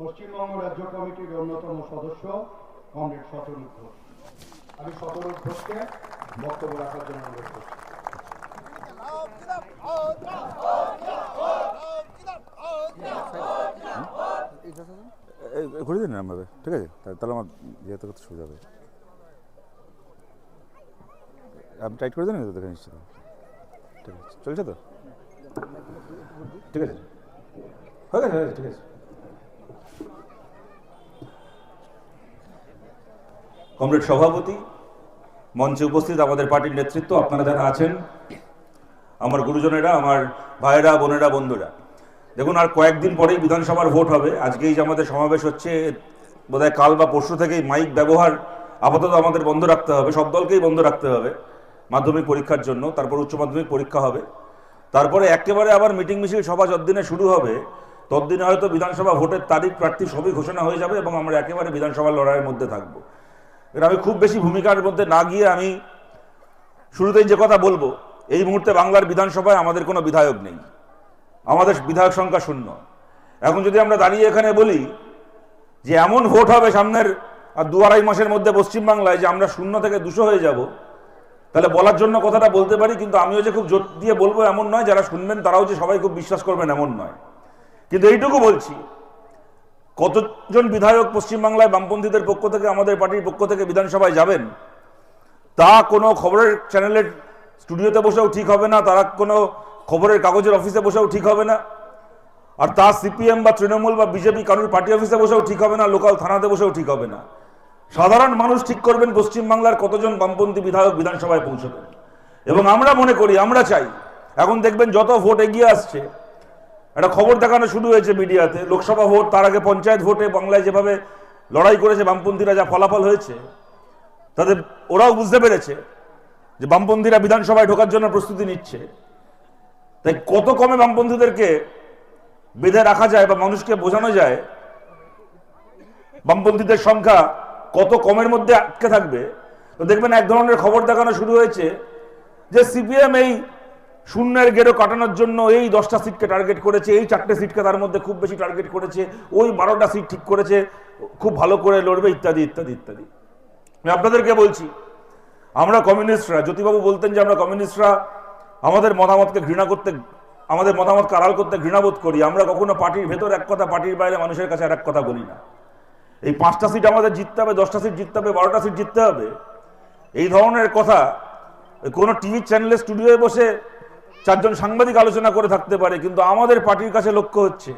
পশ্চিমবঙ্গ রাজ্য কমিটির অন্যতম সদস্য কমরেড শতরূপ ঘোষ। আমি শতরূপ ঘোষকে বক্তব্য রাখার জন্য অনুরোধ করছি। ঘুরে দিন এরমভাবে, ঠিক আছে? তাহলে আমার যেতে করতে সুবিধা হবে। আপনি টাইট করে দেন, তো দেখে নিশ্চিত। ঠিক আছে, চলছে তো? ঠিক আছে, হয়ে গেছে, ঠিক আছে। কমরেড সভাপতি, মঞ্চে উপস্থিত আমাদের পার্টির নেতৃত্ব, আপনারা যারা আছেন, আমার গুরুজনেরা, আমার ভাইয়েরা, বোনেরা, বন্ধুরা, দেখুন আর কয়েকদিন পরেই বিধানসভার ভোট হবে। আজকেই যে আমাদের সমাবেশ হচ্ছে, বোধহয় কাল বা পরশু থেকেই মাইক ব্যবহার আপাতত আমাদের বন্ধ রাখতে হবে, সব দলকেই বন্ধ রাখতে হবে মাধ্যমিক পরীক্ষার জন্য। তারপর উচ্চ মাধ্যমিক পরীক্ষা হবে, তারপরে একেবারে আবার মিটিং মিছিল সভা যতদিনে শুরু হবে ততদিনে হয়তো বিধানসভা ভোটের তারিখ, প্রার্থী সবই ঘোষণা হয়ে যাবে এবং আমরা একেবারে বিধানসভা লড়াইয়ের মধ্যে থাকবো। এর আমি খুব বেশি ভূমিকার মধ্যে না গিয়ে আমি শুরুতেই যে কথা বলবো, এই মুহূর্তে বাংলার বিধানসভায় আমাদের কোনো বিধায়ক নেই, আমাদের বিধায়ক সংখ্যা শূন্য। এখন যদি আমরা দাঁড়িয়ে এখানে বলি যে এমন ভোট হবে সামনের আর 2-2.5 মাসের মধ্যে পশ্চিমবাংলায় যে আমরা 0 থেকে 200 হয়ে যাব, তাহলে বলার জন্য কথাটা বলতে পারি, কিন্তু আমিও যে খুব জোর দিয়ে বলবো এমন নয়, যারা শুনবেন তারাও যে সবাই খুব বিশ্বাস করবেন এমন নয়। কিন্তু এইটুকু বলছি, কতজন বিধায়ক পশ্চিমবাংলায় বামপন্থীদের পক্ষ থেকে, আমাদের পার্টির পক্ষ থেকে বিধানসভায় যাবেন তা কোনো খবরের চ্যানেলের স্টুডিওতে বসেও ঠিক হবে না, তারা কোনো খবরের কাগজের অফিসে বসেও ঠিক হবে না, আর তা সিপিএম বা তৃণমূল বা বিজেপি কারোর পার্টি অফিসে বসেও ঠিক হবে না, লোকাল থানাতে বসেও ঠিক হবে না। সাধারণ মানুষ ঠিক করবেন পশ্চিমবাংলার কতজন বামপন্থী বিধায়ক বিধানসভায় পৌঁছবেন। এবং আমরা মনে করি, আমরা চাই, এখন দেখবেন যত ভোট এগিয়ে আসছে, একটা খবর দেখানো শুরু হয়েছে মিডিয়াতে, লোকসভা ভোট, তার আগে পঞ্চায়েত ভোটে বাংলায় যেভাবে লড়াই করেছে বামপন্থীরা, যা ফলাফল হয়েছে, তাদের ওরাও বুঝতে পেরেছে যে বামপন্থীরা বিধানসভায় ঢোকার জন্য প্রস্তুতি নিচ্ছে। তাই কত কমে বামপন্থীদেরকে বেঁধে রাখা যায় বা মানুষকে বোঝানো যায়, বামপন্থীদের সংখ্যা কত কমের মধ্যে আটকে থাকবে, তো দেখবেন এক ধরনের খবর দেখানো শুরু হয়েছে যে সিপিএম এই শূন্যের গেরো কাটানোর জন্য এই 10টা সিটকে টার্গেট করেছে, এই 4টে সিটকে তার মধ্যে খুব বেশি টার্গেট করেছে, ওই 12টা সিট ঠিক করেছে, খুব ভালো করে লড়বে, ইত্যাদি ইত্যাদি ইত্যাদি। আমি আপনাদেরকে বলছি, আমরা কমিউনিস্টরা, জ্যোতিবাবু বলতেন যে আমরা কমিউনিস্টরা আমাদের মতামতকে ঘৃণা করতে, আমাদের মতামতকে আড়াল করতে ঘৃণাবোধ করি। আমরা কখনো পার্টির ভেতর এক কথা, পার্টির বাইরে মানুষের কাছে আর এক কথা বলি না। এই 5টা সিট আমাদের জিততে হবে, 10টা সিট জিততে হবে, 12টা সিট জিততে হবে, এই ধরনের কথা কোনো টিভি চ্যানেলে স্টুডিওয়ে বসে 4জন সাংবাদিক আলোচনা করে থাকতে পারে, কিন্তু আমাদের পার্টির কাছে লক্ষ্য হচ্ছে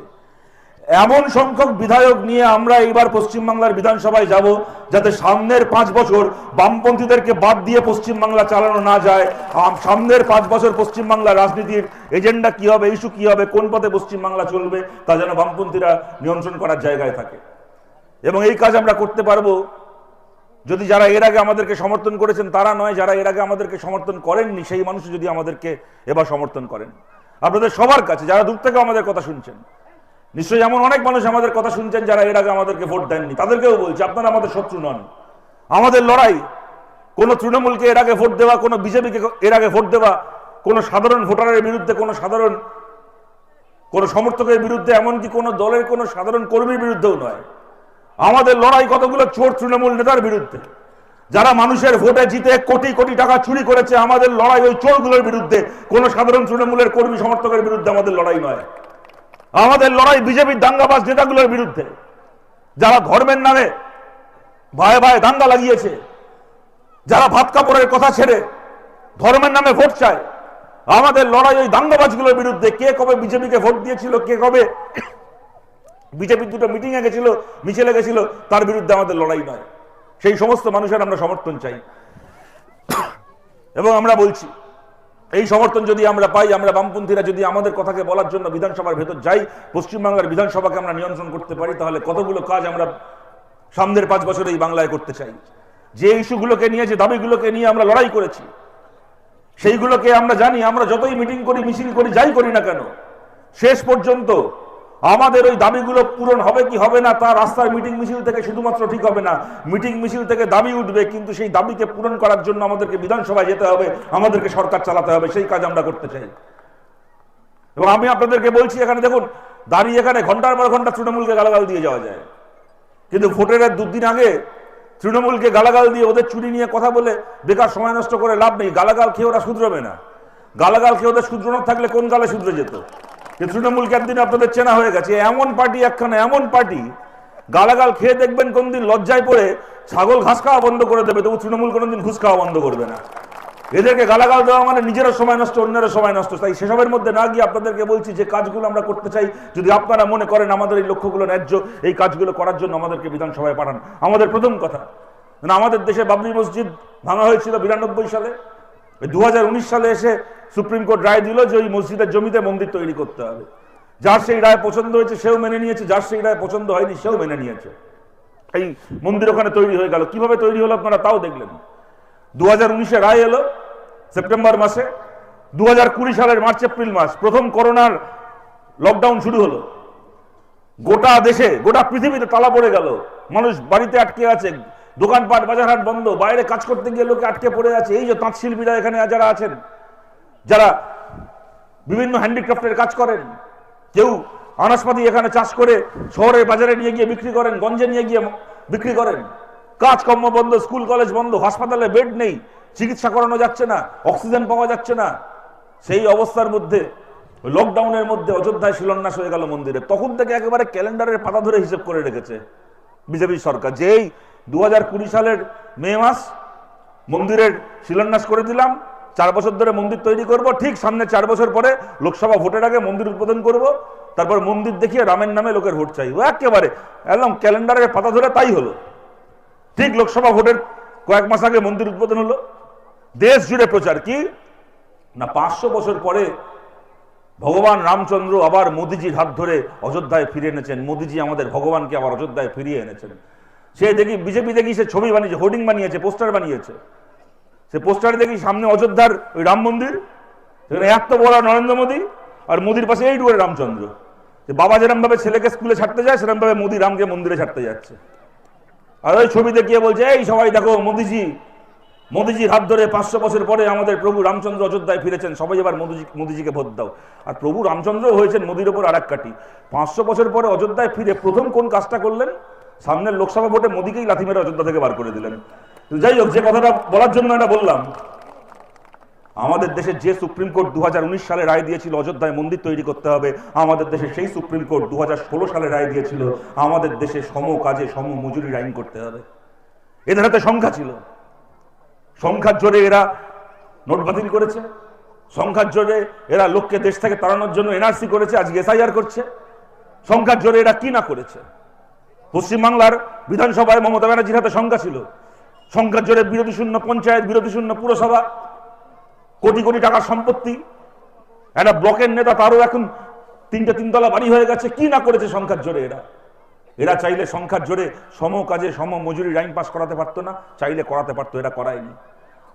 এমন সংখ্যক বিধায়ক নিয়ে আমরা এইবার পশ্চিমবাংলার বিধানসভায় যাব যাতে সামনের 5 বছর বামপন্থীদেরকে বাদ দিয়ে পশ্চিমবাংলা চালানো না যায়। সামনের 5 বছর পশ্চিমবাংলার রাজনীতির এজেন্ডা কি হবে, ইস্যু কি হবে, কোন পথে পশ্চিমবাংলা চলবে, তা যেন বামপন্থীরা নিয়ন্ত্রণ করার জায়গায় থাকে। এবং এই কাজ আমরা করতে পারবো যদি যারা এর আগে আমাদেরকে সমর্থন করেছেন তারা নয়, যারা এর আগে আমাদেরকে সমর্থন করেননি সেই মানুষ যদি আমাদেরকে এবার সমর্থন করেন। আপনাদের সবার কাছে, যারা দূর থেকে আমাদের কথা শুনছেন, নিশ্চয়ই এমন অনেক মানুষ আমাদের কথা শুনছেন যারা এর আগে আমাদেরকে ভোট দেননি, তাদেরকেও বলছি আপনারা আমাদের শত্রু নন। আমাদের লড়াই কোনো তৃণমূলকে এর আগে ভোট দেওয়া, কোনো বিজেপিকে এর আগে ভোট দেওয়া, কোনো সাধারণ ভোটারের বিরুদ্ধে, কোনো সাধারণ কোনো সমর্থকের বিরুদ্ধে, এমনকি কোনো দলের কোনো সাধারণ কর্মীর বিরুদ্ধেও নয়। আমাদের লড়াই কতগুলো চোর তৃণমূল নেতার বিরুদ্ধে, যারা মানুষের ভোটে জিতে কোটি কোটি টাকা চুরি করেছে। আমাদের লড়াই ওই চোরগুলোর বিরুদ্ধে, কোনো সাধারণ তৃণমূলের কর্মী সমর্থকের বিরুদ্ধে আমাদের লড়াই নয়। আমাদের লড়াই বিজেপির দাঙ্গাবাজ নেতাগুলোর বিরুদ্ধে, যারা ধর্মের নামে ভাই ভাই দাঙ্গা লাগিয়েছে, যারা ভাত কাপড়ের কথা ছেড়ে ধর্মের নামে ভোট চায়। আমাদের লড়াই ওই দাঙ্গাবাজগুলোর বিরুদ্ধে। কে কবে বিজেপিকে ভোট দিয়েছিল, কে কবে বিজেপির দুটো মিটিংয়ে গেছিল, মিছিলে গেছিল, তার বিরুদ্ধে আমাদের লড়াই নয়। সেই সমস্ত মানুষের আমরা সমর্থন চাই। এবং আমরা বলছি, এই সমর্থন যদি আমরা পাই, আমরা বামপন্থীরা যদি আমাদের কথাকে বলার জন্য বিধানসভার ভেতর যাই, পশ্চিমবাংলার বিধানসভাকে আমরা নিয়ন্ত্রণ করতে পারি, তাহলে কতগুলো কাজ আমরা সামনের 5 বছরে এই বাংলায় করতে চাই। যে ইস্যুগুলোকে নিয়ে, যে দাবিগুলোকে নিয়ে আমরা লড়াই করেছি, সেইগুলোকে আমরা জানি। আমরা যতই মিটিং করি, মিছিল করি, যাই করি না কেন, শেষ পর্যন্ত আমাদের ওই দাবিগুলো পূরণ হবে কি হবে না তা রাস্তার মিটিং মিছিল থেকে শুধুমাত্র ঠিক হবে না। মিটিং মিছিল থেকে দাবি উঠবে, কিন্তু সেই দাবিকে পূরণ করার জন্য আমাদেরকে বিধানসভায় যেতে হবে, আমাদেরকে সরকার চালাতে হবে। সেই কাজ আমরা করতে চাই। এবং আমি আপনাদেরকে বলছি, এখানে দেখুন দাঁড়িয়ে এখানে ঘন্টার পর ঘন্টা তৃণমূলকে গালাগাল দিয়ে যাওয়া যায়, কিন্তু ভোটের 2 দিন আগে তৃণমূলকে গালাগাল দিয়ে ওদের চুরি নিয়ে কথা বলে বেকার সময় নষ্ট করে লাভ নেই। গালাগাল খেয়ে ওরা শুধরবে না। গালাগাল খেয়ে ওদের শুধরানো থাকলে কোন গালে শুধরে যেত। তৃণমূলকে একদিন আপনাদের চেনা হয়ে গেছে, এমন পার্টি, একখানা এমন পার্টি, গালাগাল খেয়ে দেখবেন কোনদিন লজ্জায় পড়ে ছাগল ঘাস খাওয়া বন্ধ করে দেবে, তবু তৃণমূল কোনোদিন ঘুষ খাওয়া বন্ধ করবে না। এদেরকে গালাগাল দেওয়া মানে নিজেরও সময় নষ্ট, অন্যেরও সময় নষ্ট। তাই সেসবের মধ্যে না গিয়ে আপনাদেরকে বলছি যে কাজগুলো আমরা করতে চাই, যদি আপনারা মনে করেন আমাদের এই লক্ষ্যগুলো ন্যায্য, এই কাজগুলো করার জন্য আমাদেরকে বিধানসভায় পাঠান। আমাদের প্রথম কথা, আমাদের দেশে বাবরি মসজিদ ভাঙা হয়েছিল 92 সালে, 2019 সালে এসে সুপ্রিম কোর্ট রায় দিল যে ওই মসজিদের জমিতে মন্দির তৈরি করতে হবে। যার সেই রায় পছন্দ হয়েছে সেও মেনে নিয়েছে, যার সেই রায় পছন্দ হয়নি সেও মেনে নিয়েছে। এই মন্দির ওখানে তৈরি হয়ে গেল। কিভাবে তৈরি হলো আপনারা তাও দেখলেন। 2019-এ রায় এলো সেপ্টেম্বর মাসে, 2020 সালের মার্চ এপ্রিল মাস প্রথম করোনার লকডাউন শুরু হলো। গোটা দেশে, গোটা পৃথিবীতে তালা পড়ে গেল, মানুষ বাড়িতে আটকে আছে, দোকানপাট বাজারহাট বন্ধ, বাইরে কাজ করতে গিয়ে লোকে আটকে পড়ে আছে। এই যে তাঁত শিল্পীরা এখানে যারা আছেন, যারা বিভিন্ন হ্যান্ডিক্রাফটের কাজ করেন, কেউ আনাজপাতি এখানে চাষ করে শহরের বাজারে নিয়ে গিয়ে বিক্রি করেন, গঞ্জে নিয়ে গিয়ে বিক্রি করেন, কাজকর্ম বন্ধ, স্কুল কলেজ বন্ধ, হাসপাতালে বেড নেই, চিকিৎসা করানো যাচ্ছে না, অক্সিজেন পাওয়া যাচ্ছে না। সেই অবস্থার মধ্যে লকডাউনের মধ্যে অযোধ্যায় শিলান্যাস হয়ে গেল মন্দিরে। তখন থেকে একেবারে ক্যালেন্ডারের পাতা ধরে হিসেব করে রেখেছে বিজেপি সরকার যে এই 2020 সালের মে মাস মন্দিরের শিলান্যাস করে দিলাম, 4 বছর ধরে মন্দির তৈরি করব, ঠিক সামনে 4 বছর পরে লোকসভা ভোটের আগে মন্দির উদ্বোধন করব, তারপর মন্দির দেখিয়ে রামের নামে লোকের ভোট চাইব। একেবারে একদম ক্যালেন্ডারের পাতা ধরে তাই হলো। ঠিক লোকসভা ভোটের কয়েক মাস আগে মন্দির উদ্বোধন হলো। দেশ জুড়ে প্রচার কি না, 500 বছর পরে ভগবান রামচন্দ্র আবার মোদিজির হাত ধরে অযোধ্যায় ফিরে এনেছেন। মোদিজি আমাদের ভগবানকে আবার অযোধ্যায় ফিরিয়ে এনেছেন। সে দেখি বিজেপি দেখি সে ছবি বানিয়েছে, হোর্ডিং বানিয়েছে, পোস্টার বানিয়েছে। সে পোস্টারে দেখি সামনে অযোধ্যার ওই রাম মন্দির, সেখানে এত বড় নরেন্দ্র মোদী, আর মোদির পাশে এই ডুয়ারে রামচন্দ্র। বাবা যেরকম ভাবে ছেলেকে স্কুলে ছাড়তে যায়, সেরকম ভাবে মোদি রামকে মন্দিরে ছাড়তে যাচ্ছে। আর ওই ছবি দেখিয়ে বলছে, এই সবাই দেখো মোদিজির হাত ধরে 500 বছর পরে আমাদের প্রভু রামচন্দ্র অযোধ্যায় ফিরেছেন, সবাই এবার মোদিজিকে ভোট দাও। আর প্রভু রামচন্দ্র হয়েছেন মোদির ওপর আর এক কাঠি। 500 বছর পরে অযোধ্যায় ফিরে প্রথম কোন কাজটা করলেন? সামনের লোকসভা ভোটে মোদিকেই লাথি মেরে অযোধ্যা থেকে বার করে দিলেন। যাই হোক, যে কথাটা বলার জন্য এটা বললাম, আমাদের দেশে যে সুপ্রিম কোর্ট 2019 সালে রায় দিয়েছিল অযোধ্যায় মন্দির তৈরি করতে হবে, আমাদের দেশে সেই সুপ্রিম কোর্ট 2016 সালে রায় দিয়েছিল আমাদের দেশে সম কাজে সম মজুরির আইন করতে হবে। এদের হাতে সংখ্যা ছিল, সংখ্যার জোরে এরা নোট বাতিল করেছে, সংখ্যার জোরে এরা লোককে দেশ থেকে তাড়ানোর জন্য এনআরসি করেছে, আজকে এসআইআর করছে। সংখ্যার জোরে এরা কি না করেছে। পশ্চিমবাংলার বিধানসভায় মমতা ব্যানার্জির হাতে সংখ্যা ছিল, সংখ্যার জোরে বিরোধী শূন্য পঞ্চায়েত, বিরোধী শূন্য পুরসভা, কোটি কোটি টাকার সম্পত্তি। একটা ব্লকের নেতা, তারও এখন 3টে 3তলা বাড়ি হয়ে গেছে। কি না করেছে সংখ্যার জোরে এরা চাইলে সংখ্যার জোরে সম কাজে সম মজুরির আইন পাস করাতে পারতো না? চাইলে করাতে পারতো, এরা করায়নি।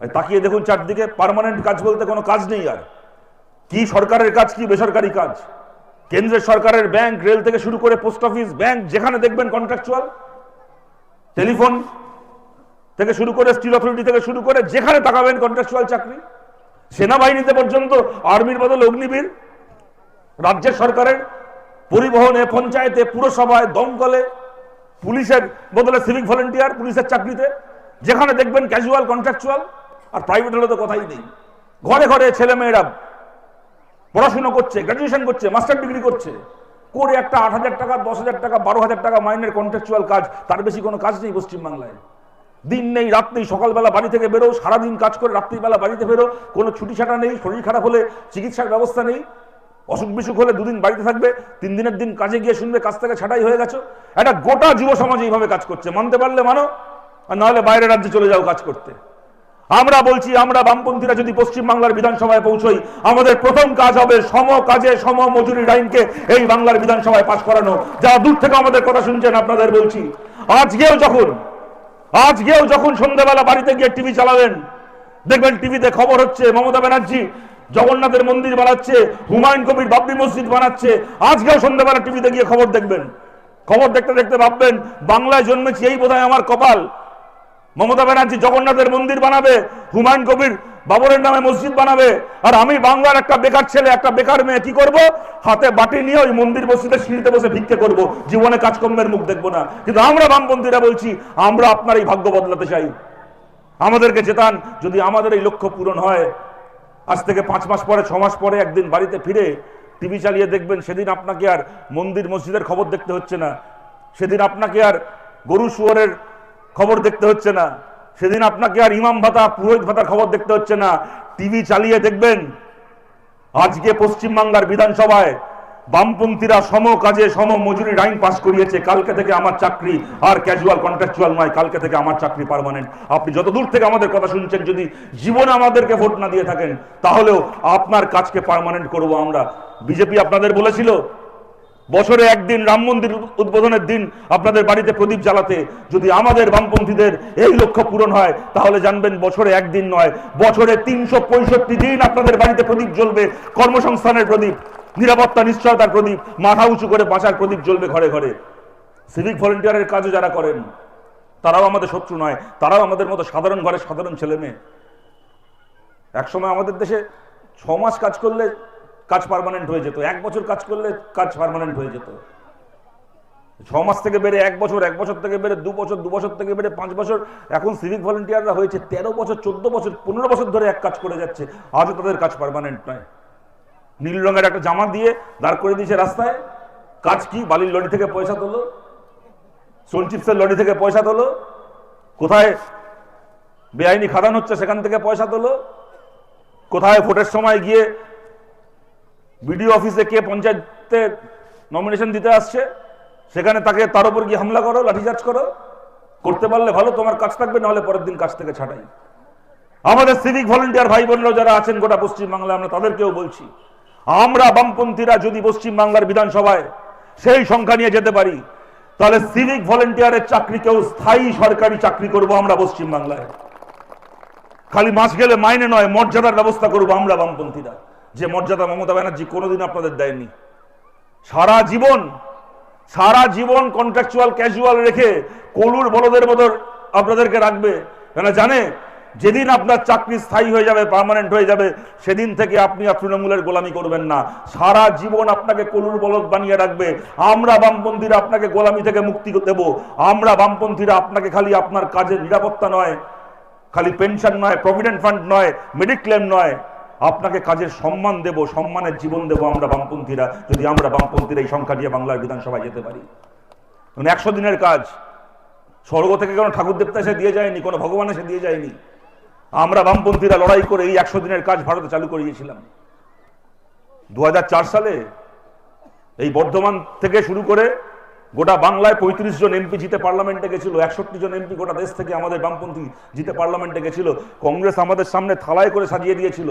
তাকিয়ে দেখুন চারদিকে, পার্মানেন্ট কাজ বলতে কোনো কাজ নেই। আর কি সরকারের কাজ, কি বেসরকারি কাজ। কেন্দ্রের সরকারের ব্যাংক, রেল থেকে শুরু করে পোস্ট অফিস, ব্যাংক, যেখানে দেখবেন কন্ট্রাকচুয়াল। টেলিফোন থেকে শুরু করে স্টিল অথরিটি থেকে শুরু করে যেখানে তাকাবেন কন্ট্রাকচুয়াল চাকরি। সেনাবাহিনীতে পর্যন্ত আর্মির বদলে অগ্নিবীর। রাজ্যের সরকারের পরিবহনে, পঞ্চায়েতে, পুরসভায়, দমকলে, পুলিশের বদলে সিভিক ভলেন্টিয়ার, পুলিশের চাকরিতে যেখানে দেখবেন ক্যাজুয়াল, কন্ট্রাকচুয়াল। আর প্রাইভেট হলে তো কথাই নেই। ঘরে ঘরে ছেলে মেয়েরা পড়াশোনা করছে, গ্রাজুয়েশন করছে, মাস্টার ডিগ্রি করছে, করে একটা 8,000 টাকা, 10,000 টাকা, 12,000 টাকা মাইনের কন্ট্রাকচুয়াল কাজ। তার বেশি কোনো কাজ নেই পশ্চিমবাংলায়। দিন নেই রাত নেই, সকালবেলা বাড়ি থেকে বেরো, সারাদিন কাজ করে রাত্রিবেলা বাড়িতে বেরো, কোনো ছুটি ছাটা নেই। শরীর খারাপ হলে চিকিৎসার ব্যবস্থা নেই, অসুখ বিসুখ হলে 2 দিন বাড়িতে থাকবে, 3 দিনের দিন কাজে গিয়ে শুনবে কাজ থেকে ছাঁটাই হয়ে গেছো। একটা গোটা যুব সমাজ এইভাবে কাজ করছে। মানতে পারলে মানো, আর নাহলে বাইরের রাজ্যে চলে যাও কাজ করতে। আমরা বলছি, আমরা বামপন্থীরা যদি পশ্চিমবাংলার বিধানসভায় পৌঁছই, আমাদের প্রথম কাজ হবে সম কাজে সম মজুরির আইনকে এই বাংলার বিধানসভায় পাশ করানো। যারা দূর থেকে আমাদের কথা শুনছেন, আপনাদের বলছি, আজকেও যখন সন্ধ্যাবেলা বাড়িতে গিয়ে টিভি চালাবেন, দেখবেন টিভিতে খবর হচ্ছে মমতা ব্যানার্জি জগন্নাথের মন্দির বানাচ্ছে, হুমায়ুন কবির বাবরি মসজিদ বানাচ্ছে। আজকেও সন্ধ্যাবেলা টিভিতে গিয়ে খবর দেখবেন। খবর দেখতে দেখতে ভাববেন, বাংলায় জন্মেছি, এই বোধহয় আমার কপাল। মমতা ব্যানার্জি জগন্নাথের মন্দির বানাবে, হুমায়ুন কবির বাবরের নামে মসজিদ বানাবে, আর আমি বাংলার একটা বেকার ছেলে, একটা বেকার মেয়ে কি করব? হাতে বাটি নিয়ে ওই মন্দির মসজিদের সিঁড়িতে বসে ভিক্ষে করব, জীবনে কাজকর্মের মুখ দেখবো না। কিন্তু আমরা বামপন্থীরা বলছি, আমরা আপনার এই ভাগ্য বদলাতে চাই, আমাদেরকে জেতান। যদি আমাদের এই লক্ষ্য পূরণ হয়, আজ থেকে 5 মাস পরে, 6 মাস পরে একদিন বাড়িতে ফিরে টিভি চালিয়ে দেখবেন, সেদিন আপনাকে আর মন্দির মসজিদের খবর দেখতে হচ্ছে না, সেদিন আপনাকে আর গরু শুয়োরের খবর দেখতে হচ্ছে না, সেদিন আপনাকে আর ইমাম ভাতা পুরোহিত ভাতার খবর দেখতে হচ্ছে না। টিভি চালিয়ে দেখবেন, আজকে পশ্চিমবাংলার বিধানসভায় বামপন্থীরা সম কাজে সম মজুরির আইন পাশ করিয়েছে। কালকে থেকে আমার চাকরি আর ক্যাজুয়াল কন্ট্রাকচুয়াল নয়, কালকে থেকে আমার চাকরি পার্মানেন্ট। আপনি যত দূর থেকে আমাদের কথা শুনছেন, যদি জীবনে আমাদেরকে ভোট না দিয়ে থাকেন, তাহলেও আপনার কাজকে পার্মানেন্ট করব আমরা। বিজেপি আপনাদের বলেছিল বছরে একদিন রাম মন্দির উদ্বোধনের দিন আপনাদের বাড়িতে প্রদীপ জ্বালাতে। যদি আমাদের বামপন্থীদের এই লক্ষ্য পূরণ হয়, তাহলে জানবেন বছরে একদিন নয়, বছরে 365 দিন আপনাদের বাড়িতে প্রদীপ জ্বলবে। কর্মসংস্থানের প্রদীপ, নিরাপত্তা নিশ্চয়তার প্রদীপ, মাথা উঁচু করে বাঁচার প্রদীপ জ্বলবে ঘরে ঘরে। সিভিক ভলেন্টিয়ারের কাজও যারা করেন, তারাও আমাদের শত্রু নয়, তারাও আমাদের মতো সাধারণ ঘরের সাধারণ ছেলে মেয়ে। একসময় আমাদের দেশে 6 মাস কাজ করলে কাজ পার্মানেন্ট হয়ে যেত, 1 বছর কাজ করলে কাজ পার্মানেন্ট হয়ে যেত। 6 মাস থেকে বেড়ে 1 বছর, 1 বছর থেকে বেড়ে 2 বছর, 2 বছর থেকে বেড়ে 5 বছর। এখন সিভিক ভলেন্টিয়াররা হয়েছে 13 বছর, 14 বছর, 15 বছর ধরে এক কাজ করে যাচ্ছে, আজও তাদের কাজ পার্মানেন্ট নয়। নীল রঙের একটা জামা দিয়ে দাঁড় করে দিয়েছে রাস্তায়। কাজ কি? বালির লরি থেকে পয়সা তোলো, সোন চিপসের লরি থেকে পয়সা তোলো, কোথায় বেআইনি খাদান হচ্ছে সেখান থেকে পয়সা তোলো, কোথায় ভোটের সময় গিয়ে বিডিও অফিসে কে পঞ্চায়েতে নমিনেশন দিতে আসছে, সেখানে তার উপর গিয়ে হামলা করো, লাঠিচার্জ করো। করতে পারলে ভালো, তোমার কাজ থাকবে, নাহলে পরের দিন কাজ থেকে ছাঁটাই। আমাদের সিভিক ভলেন্টিয়ার ভাই বোনরা যারা আছেন গোটা পশ্চিমবাংলায়, আমরা তাদেরকেও বলছি, আমরা বামপন্থীরা যদি পশ্চিমবাংলার বিধানসভায় সেই সংখ্যা নিয়ে যেতে পারি, তাহলে সিভিক ভলেন্টিয়ারের চাকরিকেও স্থায়ী সরকারি চাকরি করব আমরা পশ্চিমবাংলায়। খালি মাস গেলে মাইনে নয়, মর্যাদার ব্যবস্থা করব আমরা বামপন্থীরা, যে মর্যাদা মমতা ব্যানার্জি কোনোদিন আপনাদের দেয়নি। সারা জীবন কন্ট্রাকচুয়াল ক্যাজুয়াল রেখে কলুর বলদের মতো আপনাদেরকে রাখবে। কেন জানে, যেদিন আপনার চাকরি স্থায়ী হয়ে যাবে, পার্মানেন্ট হয়ে যাবে, সেদিন থেকে আপনি তৃণমূলের গোলামি করবেন না। সারা জীবন আপনাকে কলুর বলদ বানিয়ে রাখবে। আমরা বামপন্থীরা আপনাকে গোলামি থেকে মুক্তি দেব। আমরা বামপন্থীরা আপনাকে খালি আপনার কাজের নিরাপত্তা নয়, খালি পেনশন নয়, প্রভিডেন্ট ফান্ড নয়, মেডিক্লেম নয়, আপনাকে কাজের সম্মান দেব, সম্মানের জীবন দেব আমরা বামপন্থীরা, যদি আমরা বামপন্থীরা এই সংখ্যা দিয়ে বাংলার বিধানসভায় যেতে পারি। 100 দিনের কাজ স্বর্গ থেকে কোনো ঠাকুর দেবতা এসে দিয়ে যায়নি, কোনো ভগবান এসে দিয়ে যায়নি। আমরা বামপন্থীরা লড়াই করে এই 100 দিনের কাজ ভারতে চালু করিয়েছিলাম। 2004 সালে এই বর্ধমান থেকে শুরু করে গোটা বাংলায় 35 জন এমপি জিতে পার্লামেন্টে গেছিল, 61 জন এমপি গোটা দেশ থেকে আমাদের বামপন্থী জিতে পার্লামেন্টে গেছিল। কংগ্রেস আমাদের সামনে থালায় করে সাজিয়ে দিয়েছিল,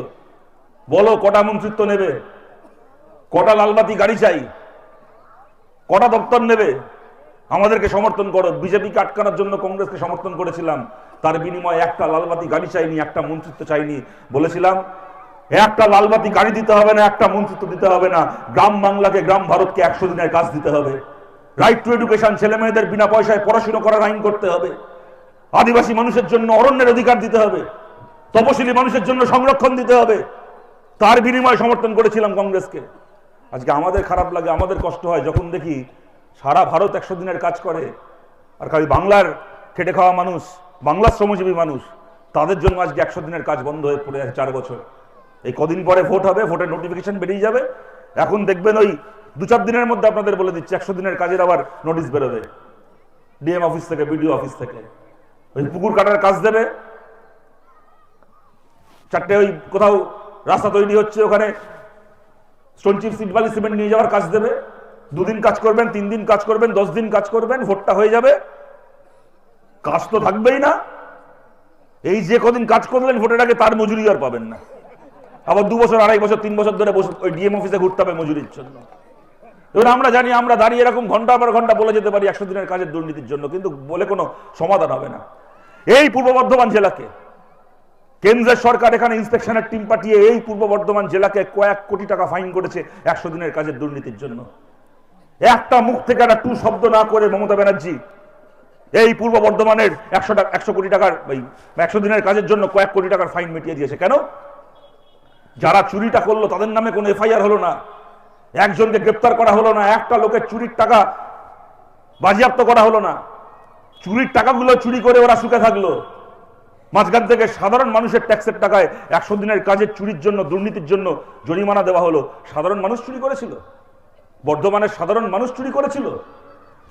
বলো কটা মন্ত্রিত্ব নেবে, কটা লালবাতি গাড়ি চাই, কটা দপ্তর নেবে, আমাদেরকে সমর্থন করো। বিজেপিকে আটকানোর জন্য কংগ্রেসকে সমর্থন করেছিলাম, তার বিনিময়ে একটা লালবাতি গাড়ি চাইনি, একটা মন্ত্রিত্ব চাইনি। বলেছিলাম একটা লালবাতি গাড়ি দিতে হবে না, একটা মন্ত্রিত্ব দিতে হবে না, গ্রাম বাংলাকে, গ্রাম ভারতকে 100 দিনের কাজ দিতে হবে। রাইট টু এডুকেশন, ছেলে মেয়েদের বিনা পয়সায় পড়াশোনা করার আইন করতে হবে। আদিবাসী মানুষের জন্য অরণ্যের অধিকার দিতে হবে, তপশিলি মানুষের জন্য সংরক্ষণ দিতে হবে। তার বিনিময়ে সমর্থন করেছিলাম কংগ্রেসকে। আজকে আমাদের খারাপ লাগে, আমাদের কষ্ট হয় যখন দেখি সারা ভারত 100 দিনের কাজ করে, আর খালি বাংলার খেটে খাওয়া মানুষ, বাংলার শ্রমজীবী মানুষ, তাদের জন্য আজকে 100 দিনের কাজ বন্ধ হয়ে পড়ে আছে 4 বছর। এই কদিন পরে ভোট হবে, ভোটের নোটিফিকেশন বেরিয়ে যাবে, এখন দেখবেন ওই 2-4 দিনের মধ্যে আপনাদের বলে দিচ্ছে 100 দিনের কাজের আবার নোটিশ বেরোবে ডিএম অফিস থেকে, বিডিও অফিস থেকে। ওই পুকুর কাটার কাজ দেবে, 4টে ওই কোথাও রাস্তা তৈরি হচ্ছে, ওখানে স্টোন চিপ, সিট বালি, সিমেন্ট নিয়ে যাওয়ার কাজ দেবে। 2 দিন কাজ করবেন, 3 দিন কাজ করবেন, 10 দিন কাজ করবেন, ভোটটা হয়ে যাবে, কাজ তো থাকবেই না। এই যে কদিন কাজ করলেন ভোটের আগে, তার মজুরি আর পাবেন না। আবার 2 বছর, 2.5 বছর, 3 বছর ধরে বসে ওই ডিএম অফিসে ঘুরতে হবে মজুরির জন্য। এবার আমরা জানি, আমরা দাঁড়িয়ে এরকম ঘন্টার পর ঘন্টা বলে যেতে পারি 100 দিনের কাজের দুর্নীতির জন্য, কিন্তু বলে কোনো সমাধান হবে না। এই পূর্ব বর্ধমান জেলাকে কেন্দ্রের সরকার এখানে ইন্সপেকশনের টিম পাঠিয়ে এই পূর্ব বর্ধমান জেলাকে কয়েক কোটি টাকা ফাইন করেছে 100 দিনের কাজের দুর্নীতির জন্য। একটা মুখ থেকে একটা টু শব্দ না করে মমতা ব্যানার্জি এই পূর্ব বর্ধমানের 100 কোটি টাকার 100 দিনের কাজের জন্য কয়েক কোটি টাকার ফাইন মিটিয়ে দিয়েছে। কেন? যারা চুরিটা করলো তাদের নামে কোনো এফআইআর হলো না, একজনকে গ্রেপ্তার করা হলো না, একটা লোকের চুরির টাকা বাজেয়াপ্ত করা হলো না, চুরির টাকাগুলো চুরি করে ওরা সুখে থাকলো। মাঝখান থেকে সাধারণ মানুষের ট্যাক্সের টাকায় 100 দিনের কাজের চুরির জন্য, দুর্নীতির জন্য জরিমানা দেওয়া হলো। সাধারণ মানুষ চুরি করেছিল, বর্ধমানের সাধারণ মানুষ চুরি করেছিল।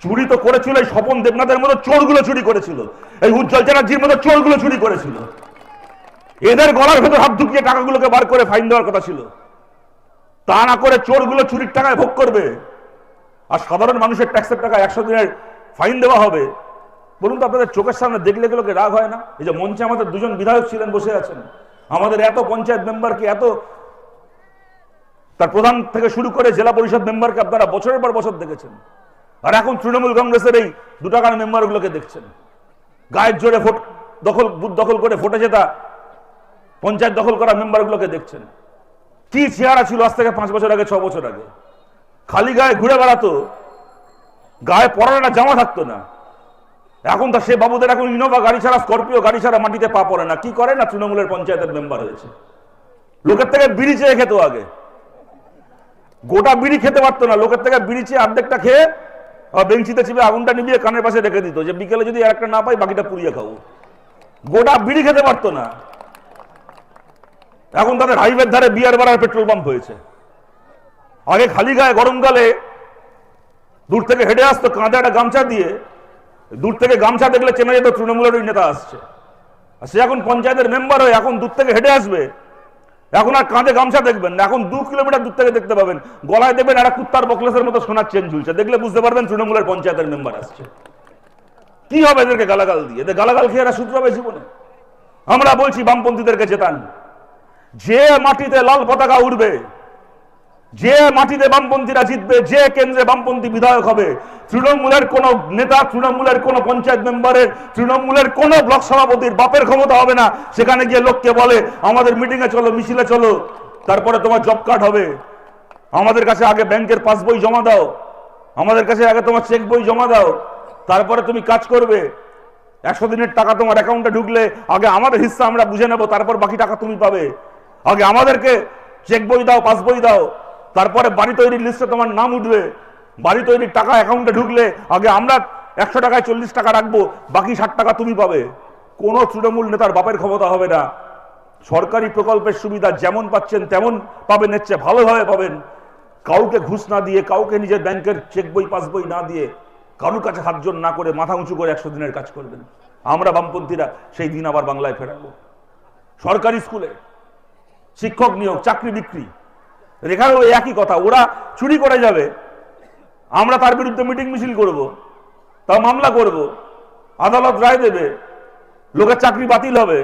চুরি তো করেছিল এই স্বপন দেবনাথের মতো চোরগুলো চুরি করেছিল, এই উজ্জ্বল চ্যাটার্জির মতো চোরগুলো চুরি করেছিল। এদের গলার ভেতর হাত ঢুকিয়ে টাকাগুলোকে বার করে ফাইন দেওয়ার কথা ছিল, তা না করে চোরগুলো চুরির টাকায় ভোগ করবে আর সাধারণ মানুষের ট্যাক্সের টাকা 100 দিনের ফাইন দেওয়া হবে। বলুন তো, আপনাদের চোখের সামনে দেখলে এগুলোকে রাগ হয় না? এই যে মঞ্চে আমাদের দুজন বিধায়ক ছিলেন, বসে আছেন, আমাদের এত পঞ্চায়েত মেম্বারকে, এত তার প্রধান থেকে শুরু করে জেলা পরিষদ মেম্বারকে আপনারা বছরের পর বছর দেখেছেন, আর এখন তৃণমূল কংগ্রেসের এই 2 টাকার মেম্বারগুলোকে দেখছেন। গায়ের জোরে বুথ দখল করে ভোটে জেতা পঞ্চায়েত দখল করা মেম্বারগুলোকে দেখছেন। কি চেহারা ছিল আজ থেকে 5 বছর আগে, 6 বছর আগে? খালি গায়ে ঘুরে বেড়াতো, গায়ে পরানো জামা থাকতো না। এখন তো সে বাবুদের এখন ইনোভা গাড়ি ছাড়া, স্করপিও গাড়ি ছাড়া মাটিতে পা পড়ে না। কি করে না? তৃণমূলের পঞ্চায়েতের মেম্বার হয়েছে। লোকের থেকে বিড়ি চেয়ে খেত, আগে গোটা বিড়ি খেতে পারতো না, লোকের থেকে বিড়ি চেয়ে অর্ধেকটা খেয়ে বেঞ্চিতে চিপে আগুনটা নিভিয়ে কানের পাশে রেখে দিত, যে বিকেলে যদি একটা না পাই বাকিটা পুড়িয়ে খাবো। গোটা বিড়ি খেতে পারতো না। এখন তাদের হাইওয়ের ধারে বিয়ার বাড়ার পেট্রোল পাম্প হয়েছে। আগে খালি গায়ে গরমকালে দূর থেকে হেঁটে আসতো কাঁধে একটা গামছা দিয়ে, দূর থেকে গামছা দেখলে চেনা যেত তৃণমূলের ওই নেতা আসছে। আর সে এখন পঞ্চায়েতের মেম্বার হয়ে এখন দূর থেকে হেঁটে আসবে, এখন আর কাঁধে গামছা দেখবেন না, এখন 2 কিলোমিটার দূর থেকে দেখতে পাবেন গলায় দেবেন একটা কুত্তার বকলেসের মতো সোনার চেন ঝুলছে, দেখলে বুঝতে পারবেন তৃণমূলের পঞ্চায়েতের মেম্বার আসছে। কি হবে এদেরকে গালাগাল দিয়ে? এদের গালাগাল খেয়ে এরা শুধরাবে জীবনে? আমরা বলছি বামপন্থীদেরকে জেতান। যে মাটিতে লাল পতাকা উঠবে, যে মাটিতে বামপন্থীরা জিতবে, যে কেন্দ্রে বামপন্থী বিধায়ক হবে, তৃণমূলের কোন নেতা, তৃণমূলের কোন পঞ্চায়েত মেম্বারের, তৃণমূলের কোন ব্লক সভাপতির বাপের ক্ষমতা হবে না সেখানে গিয়ে লোককে বলে আমাদের মিটিং এ চলো, মিছিলে চলো, তারপরে তোমার জব কার্ড হবে, আমাদের কাছে আগে ব্যাংকের পাসবই জমা দাও, আমাদের কাছে আগে তোমার চেক বই জমা দাও, তারপরে তুমি কাজ করবে, 100 দিনের টাকা তোমার অ্যাকাউন্টে ঢুকলে আগে আমাদের হিস্সা আমরা বুঝে নেব, তারপর বাকি টাকা তুমি পাবে। আগে আমাদেরকে চেক বই দাও, পাসবই দাও, তারপরে বাড়ি তৈরির লিস্টে তোমার নাম উঠবে, বাড়ি তৈরির টাকা অ্যাকাউন্টে ঢুকলে আগে আমরা 100 টাকায় 40 টাকা রাখবো, বাকি 60 টাকা তুমি পাবে। কোনো তৃণমূল নেতার বাপের ক্ষমতা হবে না। সরকারি প্রকল্পের সুবিধা যেমন পাচ্ছেন তেমন পাবেন, এর চেয়ে ভালোভাবে পাবেন। কাউকে ঘুষ না দিয়ে, কাউকে নিজের ব্যাংকের চেক বই পাসবই না দিয়ে, কারোর কাছে হাত জোড় না করে মাথা উঁচু করে 100 দিনের কাজ করবেন। আমরা বামপন্থীরা সেই দিন আবার বাংলায় ফেরাবো। সরকারি স্কুলে শিক্ষক নিয়োগ, চাকরি বিক্রি, এখানেও একই কথা। ওরা চুরি করে যাবে, আমরা তার বিরুদ্ধে মিটিং মিছিল করব, তাও মামলা করব, আদালত রায় দেবে, লোকের চাকরি বাতিল হবে,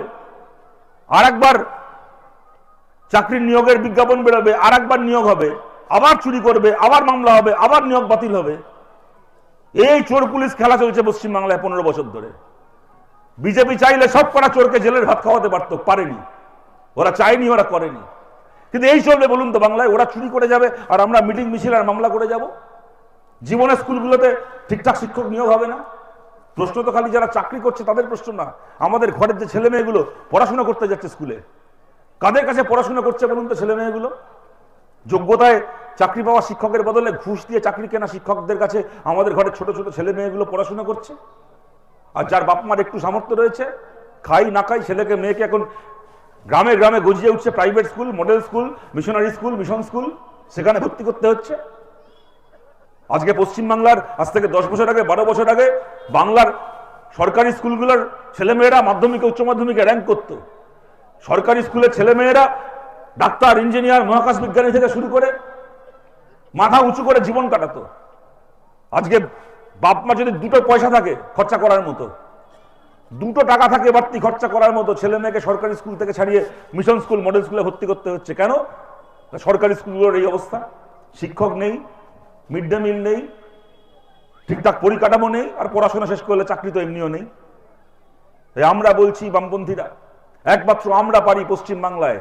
আর একবার চাকরির নিয়োগের বিজ্ঞাপন বেরোবে, আর একবার নিয়োগ হবে, আবার চুরি করবে, আবার মামলা হবে, আবার নিয়োগ বাতিল হবে। এই চোর পুলিশ খেলা চলছে পশ্চিমবাংলায় 15 বছর ধরে। বিজেপি চাইলে সব করা চোরকে জেলের ভাত খাওয়াতে পারতো, পারেনি। ওরা চায়নি, ওরা করেনি। কিন্তু এই চলবে বলুন তো বাংলায়? ওরা চুরি করে যাবে আর আমরা মিটিং মিছিল আর মামলা করে যাব। জীবনে স্কুলগুলোতে ঠিকঠাক শিক্ষক নিয়োগ হবে না। প্রশ্ন তো খালি যারা চাকরি করছে তাদের প্রশ্ন না, আমাদের ঘরের যে ছেলে মেয়েগুলো পড়াশোনা করতে যাচ্ছে স্কুলে, কাদের কাছে পড়াশোনা করছে বলুন তো ছেলে মেয়েগুলো? যোগ্যতায় চাকরি পাওয়া শিক্ষকের বদলে ঘুষ দিয়ে চাকরি কেনা শিক্ষকদের কাছে আমাদের ঘরের ছোট ছোট ছেলে মেয়েগুলো পড়াশোনা করছে। আর যার বাপ মার একটু সামর্থ্য রয়েছে, খাই না খাই ছেলেকে মেয়েকে এখন গ্রামে গ্রামে গজিয়ে উঠছে private school, model school, missionary school, mission school, সেখানে ভর্তি করতে হচ্ছে। আজকে পশ্চিমবাংলার আজ থেকে 10 বছর আগে, 12 বছর আগে বাংলার সরকারি স্কুলগুলোর ছেলেমেয়েরা মাধ্যমিকে উচ্চ মাধ্যমিকে র্যাঙ্ক করত। সরকারি স্কুলের ছেলেমেয়েরা ডাক্তার, ইঞ্জিনিয়ার, মহাকাশ বিজ্ঞানী থেকে শুরু করে মাথা উঁচু করে জীবন কাটাতো। আজকে বাপ মা যদি 2টো পয়সা থাকে খরচা করার মতো, 2টো টাকা থাকে বাড়তি খরচা করার মতো, ছেলে মেয়েকে সরকারি স্কুল থেকে ছাড়িয়ে মিশন স্কুল, মডেল স্কুলে ভর্তি করতে হচ্ছে। কেন? সরকারি স্কুলগুলোর এই অবস্থা। শিক্ষক নেই, মিড ডে মিল নেই, ঠিকঠাক পরিকাঠামো নেই, আর পড়াশোনা শেষ করলে চাকরি তো এমনিও নেই। তাই আমরা বলছি বামপন্থীরা, একমাত্র আমরা পারি পশ্চিমবাংলায়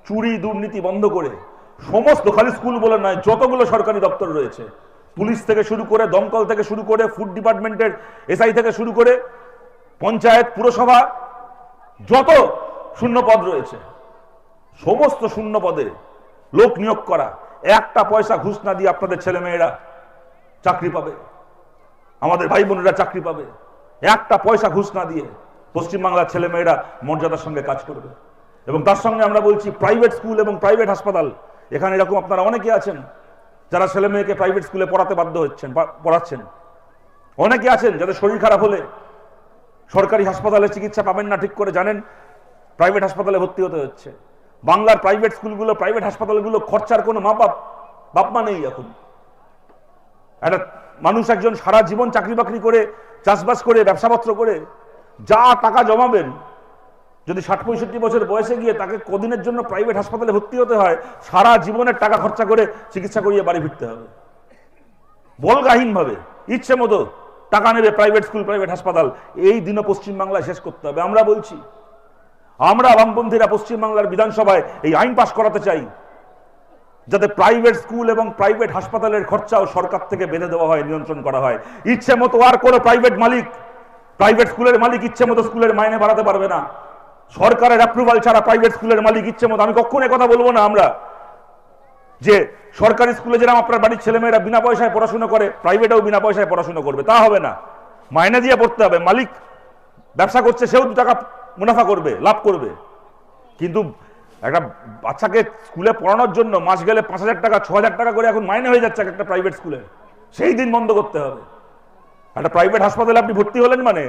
চুরি দুর্নীতি বন্ধ করে সমস্ত, খালি স্কুল বলে নয়, যতগুলো সরকারি দপ্তর রয়েছে পুলিশ থেকে শুরু করে, দমকল থেকে শুরু করে, ফুড ডিপার্টমেন্টের এসআই থেকে শুরু করে, পঞ্চায়েত, পুরসভা, যত শূন্য পদ রয়েছে সমস্ত শূন্য পদে লোক নিয়োগ করা, একটা পয়সা ঘুষ না দিয়ে আপনাদের ছেলেমেয়েরা চাকরি পাবে, আমাদের ভাই বোনেরা চাকরি পাবে। একটা পয়সা ঘুষ না দিয়ে পশ্চিমবাংলার ছেলেমেয়েরা মর্যাদার সঙ্গে কাজ করবে। এবং তার সঙ্গে আমরা বলছি প্রাইভেট স্কুল এবং প্রাইভেট হাসপাতাল, এখানে এরকম আপনারা অনেকে আছেন যারা ছেলে মেয়েকে প্রাইভেট স্কুলে পড়াতে বাধ্য হচ্ছেন, পড়াচ্ছেন। অনেকে আছেন যাদের শরীর খারাপ হলে সরকারি হাসপাতালে চিকিৎসা পাবেন না ঠিক করে, জানেন প্রাইভেট হাসপাতালে ভর্তি হতে হচ্ছে। বাংলার প্রাইভেট স্কুলগুলো, প্রাইভেট হাসপাতালগুলো খরচার কোনো বাপমা নেই এখন। একটা মানুষ একজন সারা জীবন চাকরি বাকরি করে, চাষবাস করে, ব্যবসাপত্র করে যা টাকা জমাবেন, যদি ৬০-৬৫ বছর বয়সে গিয়ে তাকে কদিনের জন্য প্রাইভেট হাসপাতালে ভর্তি হতে হয়, সারা জীবনের টাকা খরচা করে চিকিৎসা করিয়ে বাড়ি ফিরতে হবে। বলগাহীনভাবে ইচ্ছে মতো টাকা নেবে প্রাইভেট স্কুল, প্রাইভেট হাসপাতাল। এই দিনও পশ্চিমবাংলায় শেষ করতে হবে। আমরা বলছি, আমরা বামপন্থীরা পশ্চিমবাংলার বিধানসভায় এই আইন পাশ করাতে চাই যাতে প্রাইভেট স্কুল এবং প্রাইভেট হাসপাতালের খরচাও সরকার থেকে বেঁধে দেওয়া হয়, নিয়ন্ত্রণ করা হয়। ইচ্ছে মতো আর কোনো প্রাইভেট স্কুলের মালিক ইচ্ছে মতো স্কুলের মাইনে বাড়াতে পারবে না। সরকারের অ্যাপ্রুভাল ছাড়া প্রাইভেট স্কুলের মালিক ইচ্ছে মতো, আমি কখনো কথা বলবো না আমরা যে সরকারি স্কুলে যেরকম আপনার বাড়ির ছেলেমেয়েরা বিনা পয়সায় পড়াশোনা করে, প্রাইভেটেও বিনা পয়সায় পড়াশোনা করবে, তা হবে না। মাইনে দিয়ে পড়তে হবে। মালিক ব্যবসা করছে, সেও 2 টাকা মুনাফা করবে, লাভ করবে। কিন্তু একটা বাচ্চাকে স্কুলে পড়ানোর জন্য মাস গেলে ৫,০০০ টাকা, ৬,০০০ টাকা করে এখন মাইনে হয়ে যাচ্ছে একটা প্রাইভেট স্কুলে, সেই দিন বন্ধ করতে হবে। একটা প্রাইভেট হাসপাতালে আপনি ভর্তি হলেন মানে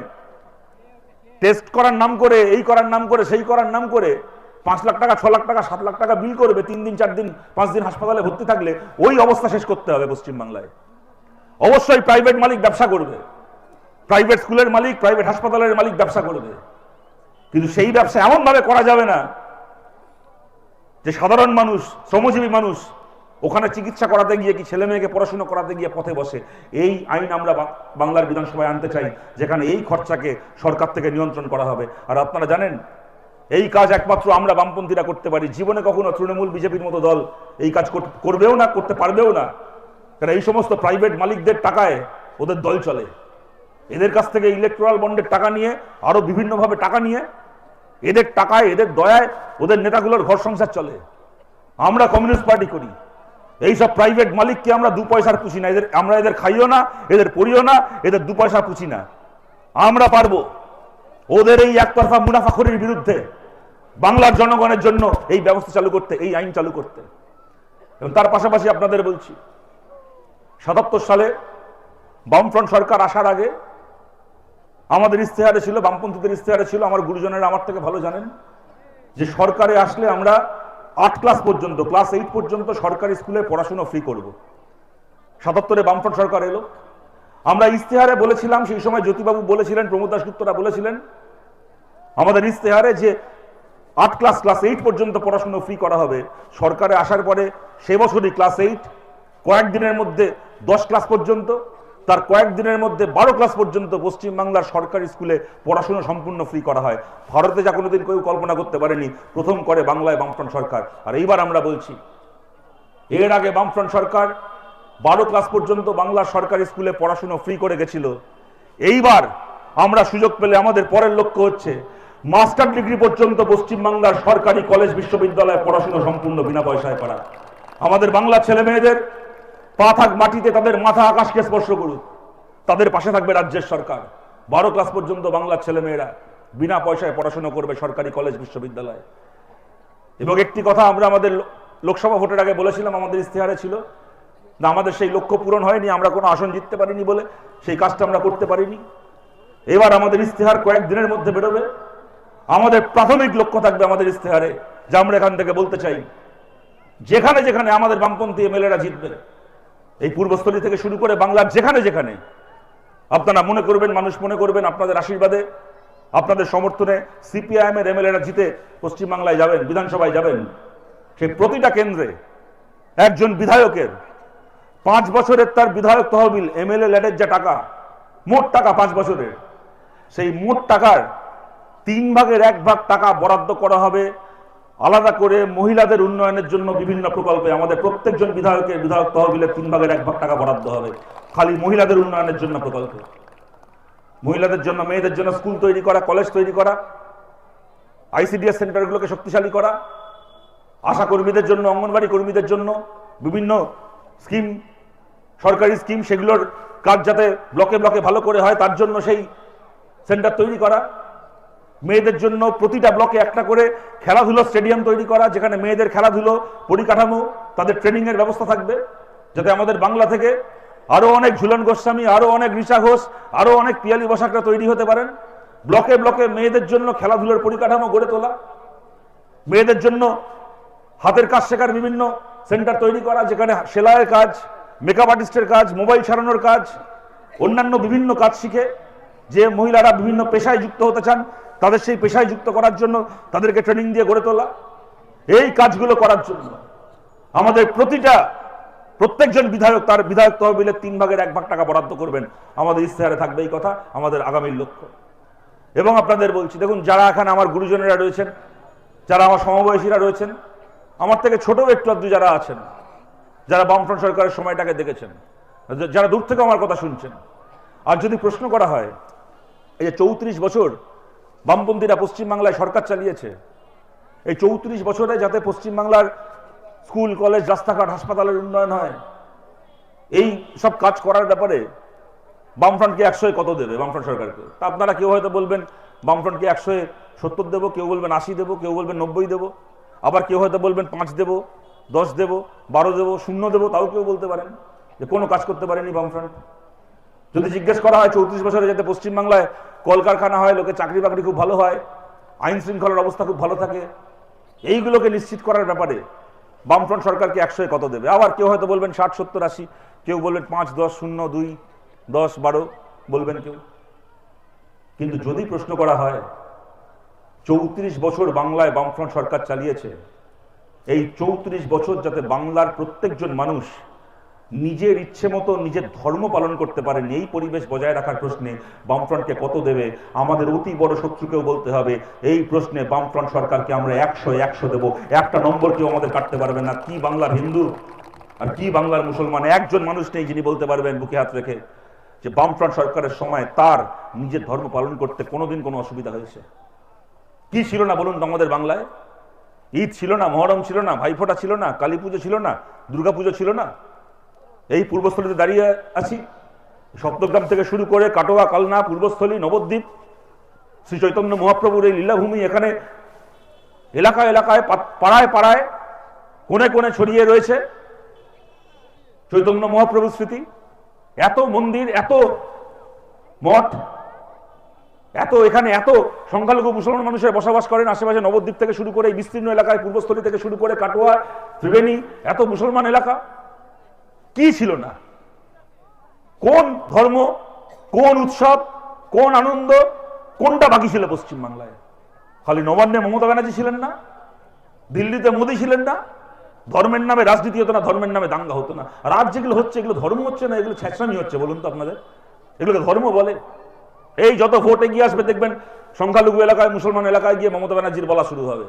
টেস্ট করার নাম করে, এই করার নাম করে, সেই করার নাম করে ৫ লাখ টাকা, ৬ লাখ টাকা, ৭ লাখ টাকা বিল করবে 3 দিন, 4 দিন, 5 দিন হাসপাতালে ভর্তি থাকলে। ওই অবস্থা শেষ করতে হবে পশ্চিমবাংলায়। অবশ্যই প্রাইভেট মালিক ব্যবসা করবে, প্রাইভেট স্কুলের মালিক, প্রাইভেট হাসপাতালের মালিক ব্যবসা করবে, কিন্তু সেই ব্যবসা এমন ভাবে করা যাবে না যে সাধারণ মানুষ, শ্রমজীবী মানুষ ওখানে চিকিৎসা করাতে গিয়ে, কি ছেলে মেয়েকে পড়াশোনা করাতে গিয়ে পথে বসে। এই আইন আমরা বাংলার বিধানসভায় আনতে চাই, যেখানে এই খরচাকে সরকার থেকে নিয়ন্ত্রণ করা হবে। আর আপনারা জানেন এই কাজ একমাত্র আমরা বামপন্থীরা করতে পারি। জীবনে কখনো তৃণমূল, বিজেপির মতো দল এই কাজ করবেও না, করতে পারবেও না। কারণ এই সমস্ত প্রাইভেট মালিকদের টাকায় ওদের দল চলে। এদের কাছ থেকে ইলেকট্রাল বন্ডের টাকা নিয়ে, আরো বিভিন্নভাবে টাকা নিয়ে, এদের টাকায়, এদের দয়ায় ওদের নেতাগুলোর ঘর সংসার চলে। আমরা কমিউনিস্ট পার্টি করি, এইসব প্রাইভেট মালিককে আমরা 2 পয়সার পুষি না। আমরা এদের খাইও না, এদের পড়িও না, এদের 2 পয়সা পুষি না। আমরা পারবো ওদের এই একতরফা মুনাফাখোরির বিরুদ্ধে বাংলার জনগণের জন্য এই ব্যবস্থা চালু করতে, এই আইন চালু করতে। এবং তার পাশাপাশি আপনাদের বলছি, ৭৭ সালে বামফ্রন্ট সরকার আসার আগে আমাদের ইস্তেহারে ছিল, বামপন্থীদের ইস্তেহারে ছিল, আমার গুরুজনেরা আমার থেকে ভালো জানেন, যে সরকারে আসলে আমরা 8 ক্লাস পর্যন্ত, ক্লাস 8 পর্যন্ত সরকারি স্কুলে পড়াশোনা ফ্রি করব। ৭৭-এ বামফ্রন্ট সরকার এলো। আমরা ইস্তেহারে বলেছিলাম, সেই সময় জ্যোতিবাবু বলেছিলেন, প্রমোদ দাশগুপ্তরা বলেছিলেন আমাদের ইস্তেহারে যে 8 ক্লাস, ক্লাস 8 পর্যন্ত পড়াশোনা ফ্রি করা হবে। সরকারে আসার পরে সে বছরই ক্লাস 8 কয়েকদিনের মধ্যে 10 ক্লাস পর্যন্ত, তার কয়েকদিনের মধ্যে 12 ক্লাস পর্যন্ত পশ্চিমবাংলার সরকারি স্কুলে পড়াশোনা সম্পূর্ণ ফ্রি করা হয়। ভারতে যা কোনোদিন কেউ কল্পনা করতে পারেনি, প্রথম করে বাংলায় বামফ্রন্ট সরকার। আর এইবার আমরা বলছি, এর আগে বামফ্রন্ট সরকার 12 ক্লাস পর্যন্ত বাংলার সরকারি স্কুলে পড়াশোনা ফ্রি করে গেছিল। এইবার আমরা সুযোগ পেলে আমাদের পরের লক্ষ্য হচ্ছে মাস্টার ডিগ্রি পর্যন্ত পশ্চিমবাংলার সরকারি কলেজ, বিশ্ববিদ্যালয়ে পড়াশোনা সম্পূর্ণ বিনা পয়সায় করা। আমাদের বাংলা ছেলে মেয়েদের পা থাক মাটিতে, তাদের মাথা আকাশকে স্পর্শ করুক, তাদের পাশে থাকবে রাজ্যের সরকার। 12 ক্লাস পর্যন্ত বাংলার ছেলে মেয়েরা বিনা পয়সায় পড়াশোনা করবে সরকারি কলেজ, বিশ্ববিদ্যালয়ে। এবং একটি কথা আমরা আমাদের লোকসভা ভোটের আগে বলেছিলাম, আমাদের ইস্তেহারে ছিল না, আমাদের সেই লক্ষ্য পূরণ হয়নি, আমরা কোনো আসন জিততে পারিনি বলে সেই কাজটা আমরা করতে পারিনি। এবার আমাদের ইস্তেহার কয়েকদিনের মধ্যে বেরোবে। আমাদের প্রাথমিক লক্ষ্য থাকবে আমাদের ইস্তেহারে, যা আমরা এখান থেকে বলতে চাই, যেখানে যেখানে আমাদের বামপন্থী এমএলএরা জিতবে, এই পূর্বস্থলী থেকে শুরু করে বাংলার যেখানে যেখানে আপনারা মনে করবেন, মানুষ মনে করবেন আপনাদের আশীর্বাদে, আপনাদের সমর্থনে সিপিআইএম এর এমএলএরা জিতে পশ্চিমবাংলায় যাবেন, বিধানসভায় যাবেন, সেই প্রতিটা কেন্দ্রে একজন বিধায়কের 5 বছরের তার বিধায়ক তহবিল, এমএলএ ল্যাডের যে টাকা, মোট টাকা 5 বছরের, সেই মোট টাকার 3 ভাগের 1 ভাগ টাকা বরাদ্দ করা হবে আলাদা করে মহিলাদের উন্নয়নের জন্য বিভিন্ন প্রকল্পে আমাদের প্রত্যেকজন বিধায়ক তহবিলের 3/1 ভাগ টাকা বরাদ্দ হবে খালি মহিলাদের উন্নয়নের জন্য প্রকল্পে। মহিলাদের জন্য, মেয়েদের জন্য স্কুল তৈরি করা, কলেজ তৈরি করা, আইসিডিএস সেন্টারগুলোকে শক্তিশালী করা, আশা কর্মীদের জন্য, অঙ্গনবাড়ি কর্মীদের জন্য বিভিন্ন স্কিম, সরকারি স্কিম, সেগুলোর কাজ যাতে ব্লকে ব্লকে ভালো করে হয় তার জন্য সেই সেন্টার তৈরি করা। মেয়েদের জন্য প্রতিটা ব্লকে একটা করে খেলাধুলো স্টেডিয়াম তৈরি করা, যেখানে মেয়েদের খেলাধুলো পরিকাঠামো, তাদের ট্রেনিং এর ব্যবস্থা থাকবে, যাতে আমাদের বাংলা থেকে আরো অনেক ঝুলন গোস্বামী, আরো অনেক ঋষা ঘোষ, আরো অনেক পিয়ালি বসাকরা তৈরি হতে পারেন। ব্লকে ব্লকে মেয়েদের জন্য খেলাধুলোর পরিকাঠামো গড়ে তোলা, মেয়েদের জন্য হাতের কাজ শেখার বিভিন্ন সেন্টার তৈরি করা, যেখানে সেলাইয়ের কাজ, মেকআপ আর্টিস্টের কাজ, মোবাইল সারানোর কাজ, অন্যান্য বিভিন্ন কাজ শিখে যে মহিলারা বিভিন্ন পেশায় যুক্ত হতে চান তাদের সেই পেশায় যুক্ত করার জন্য তাদেরকে ট্রেনিং দিয়ে গড়ে তোলা। এই কাজগুলো করার জন্য আমাদের প্রত্যেকজন বিধায়ক তার বিধায়ক তহবিলের 3/1 ভাগ টাকা বরাদ্দ করবেন। আমাদের ইস্তেহারে থাকবে এই কথা, আমাদের আগামীর লক্ষ্য। এবং আপনাদের বলছি, দেখুন, যারা এখানে আমার গুরুজনেরা রয়েছেন, যারা আমার সমবয়সীরা রয়েছেন, আমার থেকে ছোট একটু আধটু যারা আছেন, যারা বামফ্রন্ট সরকারের সময়টাকে দেখেছেন, যারা দূর থেকে আমার কথা শুনছেন, আর যদি প্রশ্ন করা হয় এই যে 34 বছর বামপন্থীরা পশ্চিমবাংলায় সরকার চালিয়েছে, এই 34 বছরে যাতে পশ্চিমবাংলার স্কুল, কলেজ, রাস্তাঘাট, হাসপাতালের উন্নয়ন হয়, এই সব কাজ করার ব্যাপারে বামফ্রন্টকে 100-এ কত দেবে বামফ্রন্ট সরকারকে? তা আপনারা কেউ হয়তো বলবেন বামফ্রন্টকে 100-এ 70 দেবো, কেউ বলবেন 80 দেবো, কেউ বলবেন 90 দেবো, আবার কেউ হয়তো বলবেন 5 দেবো, 10 দেবো, 12 দেবো, 0 দেবো, তাও কেউ বলতে পারেন যে কোনো কাজ করতে পারেনি বামফ্রন্ট। যদি জিজ্ঞেস করা হয় 34 বছরে যাতে পশ্চিমবাংলায় কলকারখানা হয়, লোকে চাকরি বাকরি খুব ভালো হয়, আইন শৃঙ্খলার অবস্থা খুব ভালো থাকে, এইগুলোকে নিশ্চিত করার ব্যাপারে বামফ্রন্ট সরকারকে 100-এ কত দেবে? আবার কেউ হয়তো বলবেন 60, 70, 80, কেউ বলবেন 5, 10, 0, 2, 10, 12 বলবেন কেউ। কিন্তু যদি প্রশ্ন করা হয় 34 বছর বাংলায় বামফ্রন্ট সরকার চালিয়েছে, এই 34 বছর যাতে বাংলার প্রত্যেকজন মানুষ নিজের ইচ্ছে মতো নিজের ধর্ম পালন করতে পারেন, এই পরিবেশ বজায় রাখার প্রশ্নে বামফ্রন্টকে কত দেবে? আমাদের অতি বড় শত্রুকেও বলতে হবে এই প্রশ্নে বামফ্রন্ট সরকারকে আমরা 100 দেবো। একটা নম্বর কেউ আমাদের কাটতে পারবে না। কি বাংলার হিন্দু আর কি বাংলার মুসলমান, একজন মানুষ নেই যিনি বলতে পারবেন বুকে হাত রেখে যে বামফ্রন্ট সরকারের সময় তার নিজের ধর্ম পালন করতে কোনোদিন কোনো অসুবিধা হয়েছে। কি ছিল না বলুন তো আমাদের বাংলায়? ঈদ ছিল না, মহরম ছিল না, ভাইফোঁটা ছিল না, কালী পুজো ছিল না, দুর্গাপুজো ছিল না। এই পূর্বস্থলীতে দাঁড়িয়ে আছি, সপ্তগ্রাম থেকে শুরু করে কাটোয়া, কালনা, পূর্বস্থলী, নবদ্বীপ, শ্রী চৈতন্য মহাপ্রভুর এই লীলাভূমি, এখানে এলাকায় এলাকায়, পাড়ায় পাড়ায়, কোণে কোণে ছড়িয়ে রয়েছে চৈতন্য মহাপ্রভুর স্মৃতি। এত মন্দির, এত মঠ, এখানে এত সংখ্যালঘু মুসলমান মানুষের বসবাস করেন আশেপাশে, নবদ্বীপ থেকে শুরু করে এই বিস্তীর্ণ এলাকায়, পূর্বস্থলী থেকে শুরু করে কাটোয়া, ত্রিবেণী, এত মুসলমান এলাকা। কি ছিল না? কোন ধর্ম, কোন উৎসব, কোন আনন্দ, কোনটা বাকি ছিল পশ্চিমবাংলায়? খালি নবান্নে মমতা ব্যানার্জি ছিলেন না, দিল্লিতে মোদী ছিলেন না, ধর্মের নামে রাজনীতি হতো না, ধর্মের নামে দাঙ্গা হতো না। আর আজ যেগুলো হচ্ছে এগুলো ধর্ম হচ্ছে না, এগুলো ছ্যাঁচড়ামি হচ্ছে। বলুন তো আপনাদের, এগুলোকে ধর্ম বলে? এই যত ভোট এগিয়ে আসবে দেখবেন সংখ্যালঘু এলাকায়, মুসলমান এলাকায় গিয়ে মমতা ব্যানার্জির বলা শুরু হবে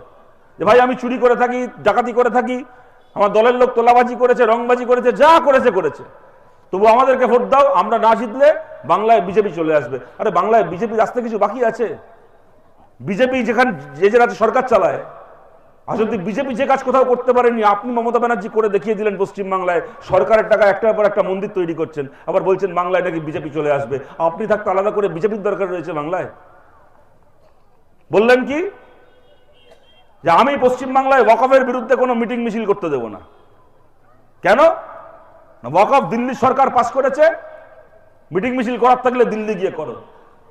যে ভাই আমি চুরি করে থাকি, ডাকাতি করে থাকি, আমার দলের লোক তোলাবাজি করেছে, রংবাজি করেছে, যা করেছে, তবু আমাদেরকে ভোট দাও, আমরা না জিতলে বাংলায় বিজেপি চলে আসবে। আরে বাংলায় বিজেপির আসতে কিছু বাকি আছে? বিজেপি যেখানে যে রাজ্যে সরকার চালায়, আর যদি বিজেপি যে কাজ কোথাও করতে পারেনি, আপনি মমতা ব্যানার্জি করে দেখিয়ে দিলেন পশ্চিমবাংলায়। সরকারের টাকা একটার পর একটা মন্দির তৈরি করছেন, আবার বলছেন বাংলায় নাকি বিজেপি চলে আসবে। আপনি থাকতে আলাদা করে বিজেপির দরকার রয়েছে বাংলায়? বললেন কি যে আমি পশ্চিমবাংলায় ওয়াকফের বিরুদ্ধে কোনো মিটিং মিছিল করতে দেব না। কেন? ওয়াকফ দিল্লি সরকার পাস করেছে, মিটিং মিছিল করার থাকলে দিল্লি গিয়ে করো।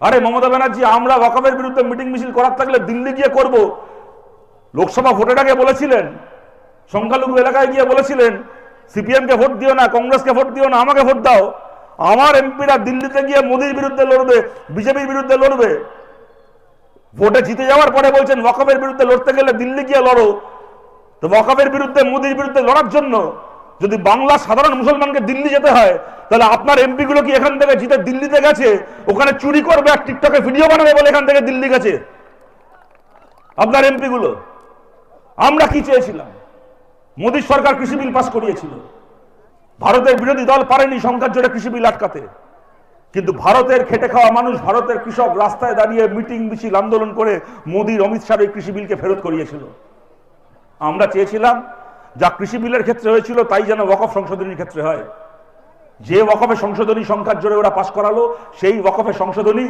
আরে মমতা ব্যানার্জি, আমরা ওয়াকফের বিরুদ্ধে মিটিং মিছিল করার থাকলে দিল্লি গিয়ে করব। লোকসভা ভোটের আগে বলেছিলেন, সংখ্যালঘু এলাকায় গিয়ে বলেছিলেন সিপিএম কে ভোট দিও না, কংগ্রেসকে ভোট দিও না, আমাকে ভোট দাও। আমার এমপিরা দিল্লিতে গিয়ে মোদির বিরুদ্ধে লড়বে, বিজেপির বিরুদ্ধে লড়বে। ভোটে জিতে যাওয়ার পরে বলছেন ওয়াকফের বিরুদ্ধে লড়তে গেলে দিল্লি গিয়ে লড়ো। তো ওয়াকফের বিরুদ্ধে, মোদির বিরুদ্ধে লড়ার জন্য যদি বাংলা সাধারণ মুসলমানকে দিল্লি যেতে হয়, তাহলে আপনার এমপি গুলো কি এখান থেকে জিতে দিল্লিতে গেছে ওখানে চুরি করবে আর টিকটকে ভিডিও বানাবে বলে এখান থেকে দিল্লি গেছে? আপনার এমপি গুলো আমরা কি চেয়েছিলাম? মোদী সরকার কৃষি বিল পাস করিয়েছিল, ভারতের বিরোধী দল পারেনি সংখ্যার জোরে কৃষি বিল আটকাতে, কিন্তু ভারতের খেটে খাওয়া মানুষ, ভারতের কৃষক রাস্তায় দাঁড়িয়ে মিটিং মিছিল আন্দোলন করে মোদীর অমিত শাহের এই কৃষি বিলকে ফেরত করিয়েছিল। আমরা চেয়েছিলাম যা কৃষি বিলের ক্ষেত্রে হয়েছিল তাই যেন ওয়াকফ সংশোধনীর ক্ষেত্রে হয়। যে ওয়াকফে সংশোধনী সংখ্যার জোরে ওরা পাশ করালো, সেই ওয়াকফে সংশোধনী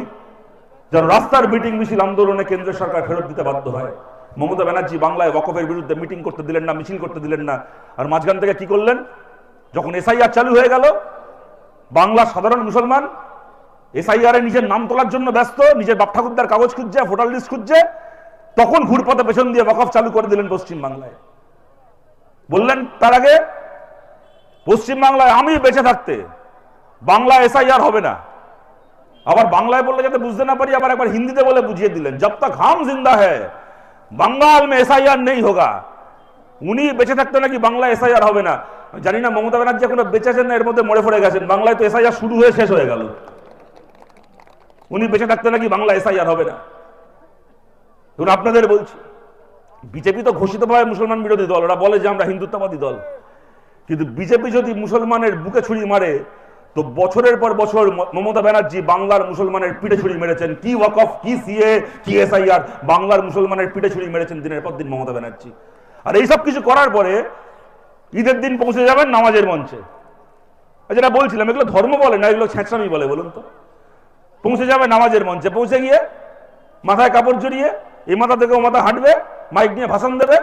যেন রাস্তার মিটিং মিছিল আন্দোলনে কেন্দ্র সরকার ফেরত দিতে বাধ্য হয়। মমতা ব্যানার্জি বাংলায় ওয়াকফের বিরুদ্ধে মিটিং করতে দিলেন না, মিছিল করতে দিলেন না। আর মাঝখান থেকে কি করলেন? যখন এসআইআর চালু হয়ে গেল, বাংলার সাধারণ মুসলমান এসআইআর এ নিজের নাম তোলার জন্য ব্যস্ত, নিজের বাপ ঠাকুরদার কাগজ খুঁজছে, ভোটার লিস্ট খুঁজছে, তখন ঘুরপথে পেছন দিয়ে ওয়াকফ চালু করে দিলেন পশ্চিম বাংলায়। বললেন তার আগে পশ্চিম বাংলায় আমি বেঁচে থাকতে বাংলা এসআইআর হবে না। আবার বাংলায় বললে যাতে বুঝতে না পারি, আবার একবার হিন্দিতে বলে বুঝিয়ে দিলেন, জব তক হাম জিন্দা হ্যায় বাঙ্গাল মে এসআইআর নেই হোগা। উনি বেঁচে থাকতে নাকি বাংলা এসআইআর হবে না। জানি না মমতা ব্যানার্জি এখনো বেঁচে আছেন না এর মধ্যে মরে পড়ে গেছেন। বাংলায় তো এসআইআর শুরু হয়ে শেষ হয়ে গেল, উনি বেঁচে থাকতে নাকি বাংলা এসআইআর হবে না। এখন আপনাদের বলছি, বিজেপি তো ঘোষিতভাবে মুসলমান বিরোধী দল, ওরা বলে যে আমরা হিন্দুত্ববাদী দল, কিন্তু বিজেপি যদি মুসলমানের বুকে ছুরি মারে তো বছরের পর বছর মমতা ব্যানার্জি বাংলার মুসলমানের পিঠে ছুরি মেরেছেন। কি ওয়াকফ, কি সিএ, কি এসআইআর, বাংলার মুসলমানের পিঠে ছুরি মেরেছেন দিনের পর দিন মমতা ব্যানার্জি। আর এইসব কিছু করার পরে ঈদের দিন পৌঁছে যাবেন নামাজের মঞ্চে। যেটা বলছিলাম, এগুলো ধর্ম বলে না, এগুলো ছেঁচড়ামি বলে বলুন তো। পৌঁছে যাবে নামাজের মঞ্চে, পৌঁছে গিয়ে মাথায় কাপড় জড়িয়ে এই মাথা থেকে ও মাথা হাঁটবে, মাইক নিয়ে ভাষণ দেবে,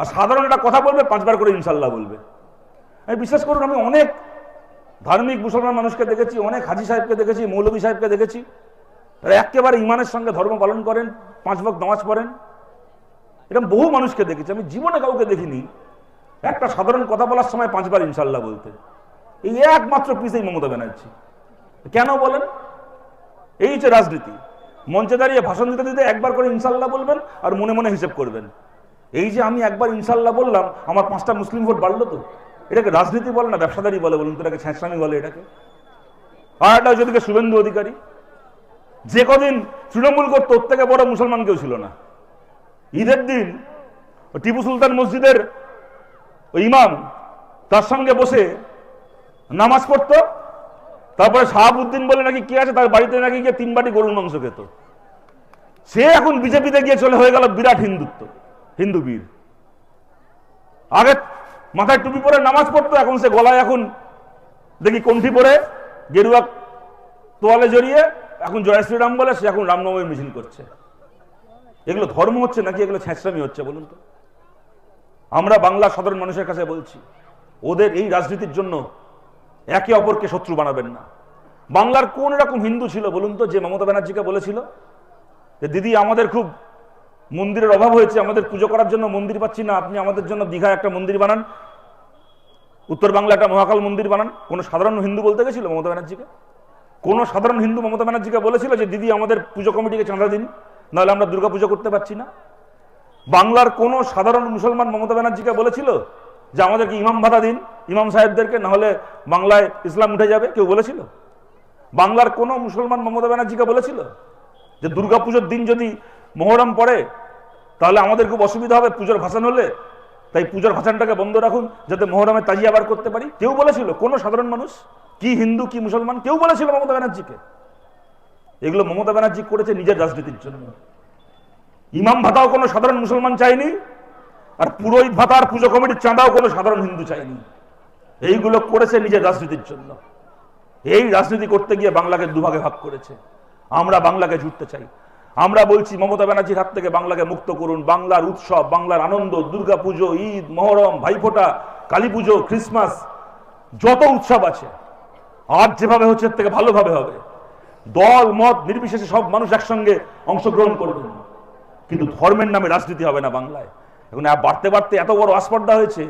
আর সাধারণ একটা কথা বলবে, 5 বার করে ইনশাল্লাহ বলবে। আমি বিশ্বাস করুন, আমি অনেক ধার্মিক মুসলমান মানুষকে দেখেছি, অনেক হাজি সাহেবকে দেখেছি, মৌলভী সাহেবকে দেখেছি, তারা একেবারে ইমানের সঙ্গে ধর্ম পালন করেন, 5 ওয়াক্ত নামাজ পড়েন। এরকম বহু মানুষকে দেখেছি, আমি জীবনে কাউকে দেখিনি একটা সাধারণ কথা বলার সময় 5 বার ইনশাল্লাহ বলতে। এই একমাত্র পিসেই মমতা ব্যানার্জি। কেন বলেন? এই হচ্ছে রাজনীতি। মঞ্চে দাঁড়িয়ে ভাষণ দিতে দিতে একবার করে ইনশাল্লাহ বলবেন আর মনে মনে হিসেব করবেন, এই যে আমি একবার ইনশাল্লাহ বললাম, আমার 5টা মুসলিম ভোট বাড়লো তো। এটাকে রাজনীতি বলে না ব্যবসাদারি বলে বলুন তো? এটাকে ছেঁচড়ামি বলে এটাকে। আর একটা হচ্ছে ওদিকে শুভেন্দু অধিকারী, যে কদিন তৃণমূল করতো ওর থেকে বড় মুসলমান কেউ ছিল না। ঈদের দিন টিপু সুলতান মসজিদের ইমাম তার সঙ্গে বসে নামাজ পড়তো, তারপরে শাহাবুদ্দিন বলে নাকি কে আছে তার বাড়িতে নাকি গিয়ে 3 বাটি গরুর মাংস খেত। সে এখন বিজেপিতে গিয়ে চলে হয়ে গেল বিরাট হিন্দু বীর। আগে মাথায় টুপি পরে নামাজ পড়তো, এখন সে গলায় এখন দেখি কণ্ঠি পরে গেরুয়া তোয়ালে জড়িয়ে এখন জয় শ্রীরাম বলে, সে এখন রামনবমী মিছিল করছে। এগুলো ধর্ম হচ্ছে নাকি এগুলো ছেঁচড়ামি হচ্ছে বলুন তো? আমরা বাংলার সাধারণ মানুষের কাছে বলছি, ওদের এই রাজনীতির জন্য একে অপরকে শত্রু বানাবেন না। বাংলার কোন রকম হিন্দু ছিল বলুন তো যে মমতা ব্যানার্জিকে বলেছিল যে দিদি আমাদের খুব মন্দিরের অভাব হয়েছে, আমাদের পুজো করার জন্য মন্দির পাচ্ছি না, আপনি আমাদের জন্য দীঘায় একটা মন্দির বানান, উত্তর বাংলা একটা মহাকাল মন্দির বানান। কোন সাধারণ হিন্দু বলতে গেছিল মমতা ব্যানার্জিকে? কোন সাধারণ হিন্দু মমতা ব্যানার্জিকে বলেছিল যে দিদি আমাদের পুজো কমিটিকে চাঁদা দিন, নাহলে আমরা দুর্গা পুজো করতে পারছি না? বাংলার কোন সাধারণ মুসলমান মমতা ব্যানার্জিকে বলেছিল যে আমাদেরকে ইমাম ভাতা দিন, ইমাম সাহেবদেরকে, নাহলে বাংলায় ইসলাম উঠে যাবে? কেউ বলেছিল? বাংলার কোন মুসলমান মমতা ব্যানার্জিকে বলেছিল যে দুর্গা পুজোর দিন যদি মহরম পড়ে তাহলে আমাদের খুব অসুবিধা হবে পুজোর ভাসান হলে, তাই পুজোর ভাসানটাকে বন্ধ রাখুন যাতে মহরমে তাজিয়া বার করতে পারি? কেউ বলেছিল? কোন সাধারণ মানুষ, কি হিন্দু কি মুসলমান, কেউ বলেছিল মমতা ব্যানার্জিকে? এগুলো মমতা ব্যানার্জি করেছে নিজের রাজনীতির জন্য। ইমাম ভাতাও কোনো সাধারণ মুসলমান চায়নি, আর পুরোহিত ভাতা আর পুজো কমিটির চাঁদাও কোনো সাধারণ হিন্দু চায়নি। এইগুলো করেছে নিজের রাজনীতির জন্য। এই রাজনীতি করতে গিয়ে বাংলাকে দুভাগে ভাগ করেছে। আমরা বাংলাকে জুড়তে চাই। আমরা বলছি মমতা ব্যানার্জির হাত থেকে বাংলাকে মুক্ত করুন। বাংলার উৎসব, বাংলার আনন্দ, দুর্গা পুজো, ঈদ, মহরম, ভাইফোঁটা, কালী পুজো, ক্রিসমাস, যত উৎসব আছে আজ যেভাবে হচ্ছে এর থেকে ভালোভাবে হবে। দল মত নির্বিশেষে সব মানুষ একসঙ্গে অংশগ্রহণ করবেন, কিন্তু ধর্মের নামে রাজনীতি হবে না বাংলায়। এখন বাড়তে বাড়তে এত বড় আসপর্দা হয়েছে,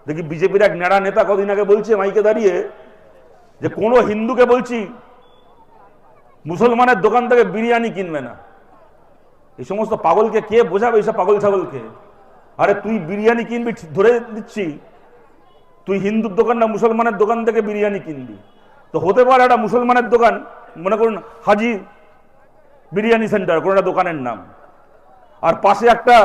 দেখি বিজেপির এক নেড়া নেতা কদিন আগে বলছে মাইকে দাঁড়িয়ে যে কোনো হিন্দুকে বলছি মুসলমানের দোকান থেকে বিরিয়ানি কিনবে না। এই সমস্ত পাগলকে কে বোঝাবে? এইসব পাগল ছাগলকে। আরে তুই বিরিয়ানি কিনবি, ধরে দিচ্ছি তুই হিন্দুর দোকান না মুসলমানের দোকান থেকে বিরিয়ানি কিনবি, তো হতে পারে একটা মুসলমানের দোকান, মনে করুন হাজি বিরিয়ানি সেন্টার, কোনো একটা দোকানের নাম, আর পাশে একটা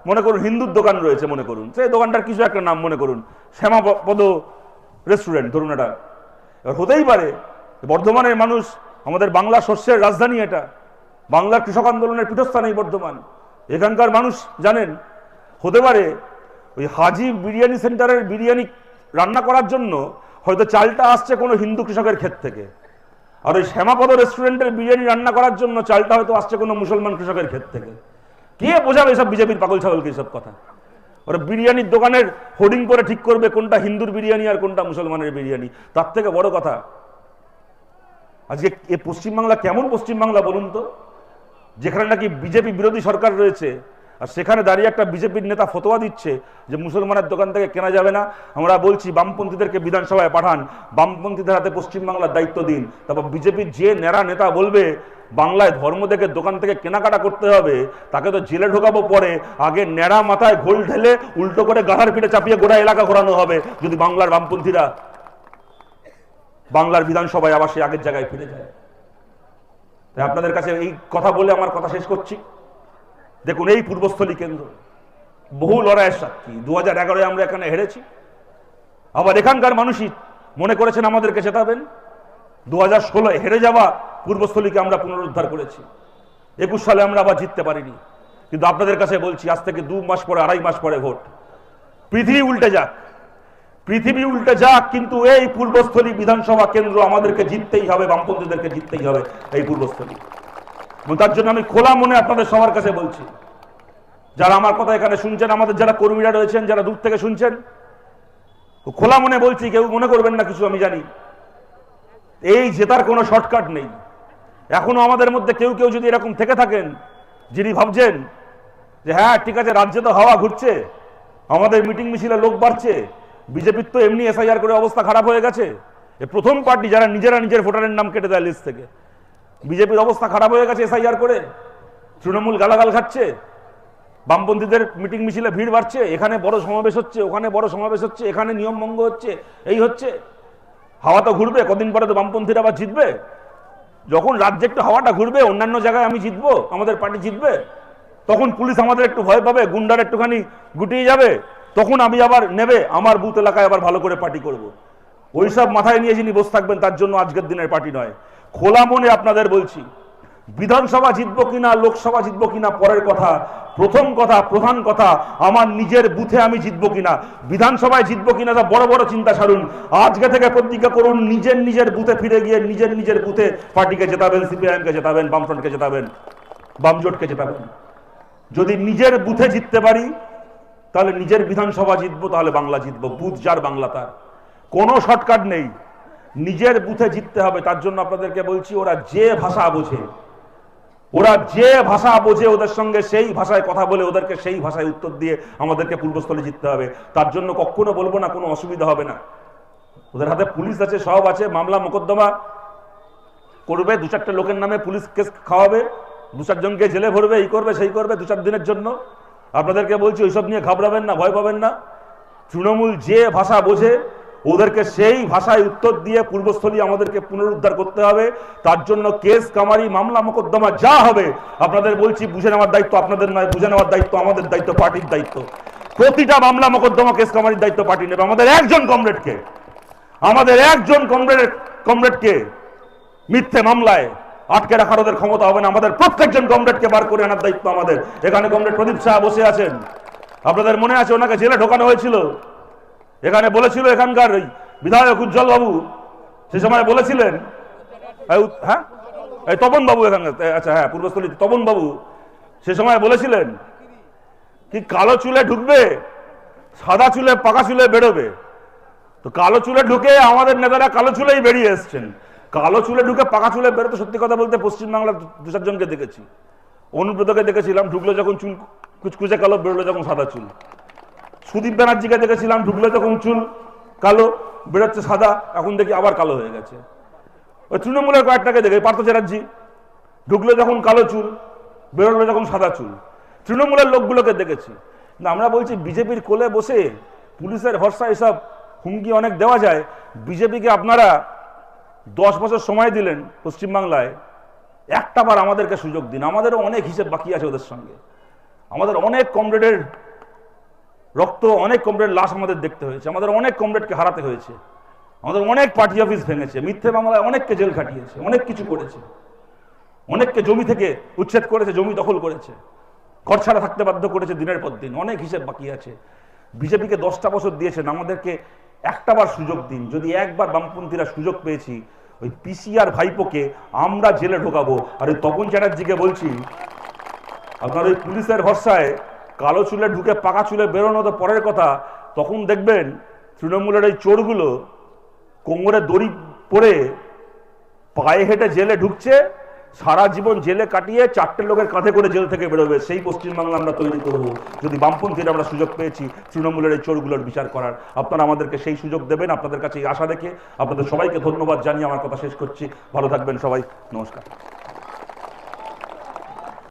মনে করুন হিন্দুর দোকান রয়েছে, মনে করুন সেই দোকানটার কিছু একটা নাম, মনে করুন শ্যামাপদ রেস্টুরেন্ট, ধরুন এটা। এবার হতেই পারে বর্ধমানের মানুষ, আমাদের বাংলা শস্যের রাজধানী, এটা বাংলার কৃষক আন্দোলনের পীঠস্থান এই বর্ধমান। এখানকার মানুষ জানেন, হতে পারে ওই হাজি বিরিয়ানি সেন্টারের বিরিয়ানি রান্না করার জন্য হয়তো চালটা আসছে কোনো হিন্দু কৃষকের ক্ষেত থেকে, আর ওই শ্যামাপদ রেস্টুরেন্টের বিরিয়ানি রান্না করার জন্য চালটা হয়তো আসছে কোনো মুসলমান কৃষকের ক্ষেত থেকে। কে বোঝাবে এসব বিজেপির পাগল ছাগলকে এইসব কথা? ওরা বিরিয়ানির দোকানের হোর্ডিং করে ঠিক করবে কোনটা হিন্দুর বিরিয়ানি আর কোনটা মুসলমানের বিরিয়ানি। তার থেকে বড় কথা, আজকে এ পশ্চিমবাংলা কেমন পশ্চিমবাংলা বলুন তো, যেখানে নাকি বিজেপি বিরোধী সরকার রয়েছে, আর সেখানে দাঁড়িয়ে একটা বিজেপির নেতা ফতোয়া দিচ্ছে যে মুসলমানের দোকান থেকে কেনা যাবে না। আমরা বলছি বামপন্থীদেরকে বিধানসভায় পাঠান, বামপন্থীদের হাতে পশ্চিমবাংলার দায়িত্ব দিন। তারপর বিজেপির যে নেরা নেতা বলবে বাংলায় ধর্ম দেখে দোকান থেকে কেনাকাটা করতে হবে, তাকে তো জেলে ঢোকাবো পরে, আগে নেড়া মাথায় ঘোল ঢেলে উল্টো করে গাধার পিঠে চাপিয়ে গোটা এলাকা ঘোরানো হবে যদি বাংলার বামপন্থীরা বাংলার বিধানসভায় আবার সেই আগের জায়গায় ফিরে যায়। তাই আপনাদের কাছে এই কথা বলে আমার কথা শেষ করছি। দেখুন, এই পূর্বস্থলী কেন্দ্র বহু লড়াইয়ের সাক্ষী। 2011-এ আমরা এখানে হেরেছি, আবার এখানকার মানুষই মনে করেছেন আমাদেরকে জেতাবেন। 2016-এ হেরে যাওয়া পূর্বস্থলীকে আমরা পুনরুদ্ধার করেছি। 21 সালে আমরা আবার জিততে পারিনি, কিন্তু আপনাদের কাছে বলছি আজ থেকে 2 মাস পরে, 2.5 মাস পরে ভোট, পৃথিবী উল্টে যাক, পৃথিবী উল্টে যাক, কিন্তু এই পূর্বস্থলী বিধানসভা কেন্দ্র আমাদেরকে জিততেই হবে, বামপন্থীদেরকে জিততেই হবে এই পূর্বস্থলী। এবং তার জন্য আমি খোলা মনে আপনাদের সবার কাছে বলছি, যারা আমার কথা এখানে শুনছেন, আমাদের যারা কর্মীরা রয়েছেন, যারা দূর থেকে শুনছেন, খোলা মনে বলছি, কেউ মনে করবেন না কিছু। আমি জানি এই জেতার কোনো শর্টকাট নেই। এখনো আমাদের মধ্যে কেউ কেউ যদি এরকম থেকে থাকেন, যিনি ভাবছেন যে হ্যাঁ ঠিক আছে, রাজ্যে তো হাওয়া ঘুরছে, আমাদের মিটিং মিছিলে লোক বাড়ছে, বিজেপির তো এমনি এসআইআর করে অবস্থা খারাপ হয়ে গেছে, এ প্রথম পার্টি যারা নিজেরা নিজের ভোটারের নাম কেটে দেয় লিস্ট থেকে, বিজেপির অবস্থা খারাপ হয়ে গেছে এসআইআর করে, তৃণমূল গালাগাল খাচ্ছে, বামপন্থীদের মিটিং মিছিলে ভিড় বাড়ছে, এখানে বড় সমাবেশ হচ্ছে, ওখানে বড় সমাবেশ হচ্ছে, এখানে নিয়ম ভঙ্গ হচ্ছে, এই হচ্ছে। হাওয়া তো ঘুরবে, কদিন পরে তো বামপন্থীরা আবার জিতবে। যখন রাজ্যে একটু হাওয়াটা ঘুরবে, অন্যান্য জায়গায় আমি জিতবো, আমাদের পার্টি জিতবে, তখন পুলিশ আমাদের একটু ভয় পাবে, গুন্ডার একটুখানি গুটিয়ে যাবে, তখন আমি আবার নেবে আমার বুথ এলাকায় আবার ভালো করে পার্টি করব। ওইসব মাথায় নিয়ে যিনি বসে থাকবেন তার জন্য আজকের দিনের পার্টি নয়। খোলা মনে আপনাদের বলছি, বিধানসভা জিতবো কিনা, লোকসভা জিতবো কিনা পরের কথা, প্রথম কথা, প্রধান কথা, আমার নিজের বুথে আমি জিতবো কিনা, বিধানসভায় জিতবো কিনা তা বড় বড় চিন্তা ছাড়ুন। আজকে থেকে প্রতিজ্ঞা করুন, নিজের নিজের বুথে ফিরে গিয়ে নিজের নিজের বুথে পার্টিকে জেতাবেন, সিপিআইএমকে জেতাবেন, বামফ্রন্টকে জেতাবেন, বামজোটকে জেতাবেন। যদি নিজের বুথে জিততে পারি তাহলে নিজের বিধানসভা জিতবো, তাহলে বাংলা জিতবো। বুথ যার বাংলা তার, কোনো শর্টকাট নেই, নিজের বুথে জিততে হবে। তার জন্য আপনাদেরকে বলছি, ওরা যে ভাষা বোঝে, ওরা যে ভাষা বোঝে, ওদের সঙ্গে সেই ভাষায় কথা বলে ওদেরকে সেই ভাষায় উত্তর দিয়ে আমাদেরকে পূর্বস্থলে জিততে হবে। তার জন্য কখনো বলবো না কোনো অসুবিধা হবে না, ওদের হাতে পুলিশ আছে, সব আছে, মামলা মোকদ্দমা করবে, 2-4টে লোকের নামে পুলিশ কেস খাওয়াবে, 2-4 জনকে জেলে ভরবে, এই করবে সেই করবে 2-4 দিনের জন্য। আপনাদেরকে বলছি ওইসব নিয়ে ঘাবড়াবেন না, ভয় পাবেন না। তৃণমূল যে ভাষা বোঝে ওদেরকে সেই ভাষায় উত্তর দিয়ে পূর্বস্থলী আমাদেরকে পুনরুদ্ধার করতে হবে। তার জন্য কেস কামারি, মামলা মোকদ্দমা যা হবে আপনাদের বলছি, বুঝে নেওয়ার দায়িত্ব আপনাদের নয়, বুঝে নেওয়ার দায়িত্ব আমাদের, দায়িত্ব পার্টির দায়িত্ব। প্রতিটা মামলা মোকদ্দমা, কেস কামারির দায়িত্ব পার্টি নেবে। আমাদের একজন কমরেডকে মিথ্যে মামলায় আটকে রাখার ওদের ক্ষমতা হবে না। আমাদের প্রত্যেকজন কমরেডকে বার করে আনার দায়িত্ব আমাদের। এখানে কমরেড প্রদীপ শাহ বসে আছেন, আপনাদের মনে আছে ওনাকে জেলে ঢোকানো হয়েছিল, এখানে বলেছিল এখানকার বিধায়ক উজ্জ্বল বাবু, সে সময় বলেছিলেন, হ্যাঁ এই তপন বাবু এখানকার, আচ্ছা হ্যাঁ পূর্বস্থলী তপন বাবু, সে সময় বলেছিলেন কি কালো চুলে ঢুকবে, সাদা চুলে পাকা চুলে বেরোবে। তো কালো চুলে ঢুকে আমাদের নেতারা কালো চুলেই বেরিয়ে এসছেন। কালো চুলে ঢুকে পাকা চুলে বেরোতে সত্যি কথা বলতে পশ্চিমবাংলার 2-4 জনকে দেখেছি। অনুব্রতকে দেখেছিলাম, ঢুকলো যখন চুল কুচকুচে কালো, বেরোলো যখন সাদা চুল। সুদীপ ব্যানার্জিকে দেখেছিলাম, ঢুকলো যখন চুল কালো, বেরোচ্ছে সাদা, এখন দেখি আবার কালো হয়ে গেছে। ওই তৃণমূলের কয়েকটাকে দেখে, পার্থ চ্যাটার্জি ঢুকলো যখন কালো চুল, বেরোলো যখন সাদা চুল, তৃণমূলের লোকগুলোকে দেখেছি। না, আমরা বলছি বিজেপির কোলে বসে পুলিশের ভরসা এসব হুমকি অনেক দেওয়া যায়। বিজেপিকে আপনারা 10 বছর সময় দিলেন পশ্চিমবাংলায়, একটা বার আমাদেরকে সুযোগ দিন, আমাদেরও অনেক হিসেব বাকি আছে ওদের সঙ্গে। আমাদের অনেক কমরেডের রক্ত, অনেক কমরেড লাশ আমাদের দেখতে হয়েছে, আমাদের অনেক কমরেডকে হারাতে হয়েছে, আমাদের অনেক পার্টি অফিস ভেঙেছে, মিথ্যে মামলায় অনেককে জেল খাটিয়েছে, অনেক কিছু করেছে, অনেককে জমি থেকে উচ্ছেদ করেছে, জমি দখল করেছে, ঘর ছাড়া থাকতে বাধ্য করেছে দিনের পর দিন। অনেক হিসেব বাকি আছে। বিজেপিকে 10টা বছর দিয়েছেন, আমাদেরকে একটাবার সুযোগ দিন। যদি একবার বামপন্থীরা সুযোগ পেয়েছি, ওই পিসিআর ভাইপোকে আমরা জেলে ঢোকাবো। আর ওই তপন চ্যাটার্জিকে বলছি, আপনার ওই পুলিশের ভরসায় কালো চুলে ঢুকে পাকা চুলে বেরোনো তো পরের কথা, তখন দেখবেন তৃণমূলের ওই চোরগুলো কোমরে দড়ি পরে পায়ে হেঁটে জেলে ঢুকছে, সারা জীবন জেলে কাটিয়ে 4টে লোকের কাঁধে করে জেল থেকে বেরোবে। সেই পশ্চিমবাংলা আমরা তৈরি করব যদি বামপন্থীরা আমরা সুযোগ পেয়েছি তৃণমূলের এই চোরগুলোর বিচার করার। আপনারা আমাদেরকে সেই সুযোগ দেবেন, আপনাদের কাছে এই আশা রেখে আপনাদের সবাইকে ধন্যবাদ জানিয়ে আমার কথা শেষ করছি। ভালো থাকবেন সবাই, নমস্কার।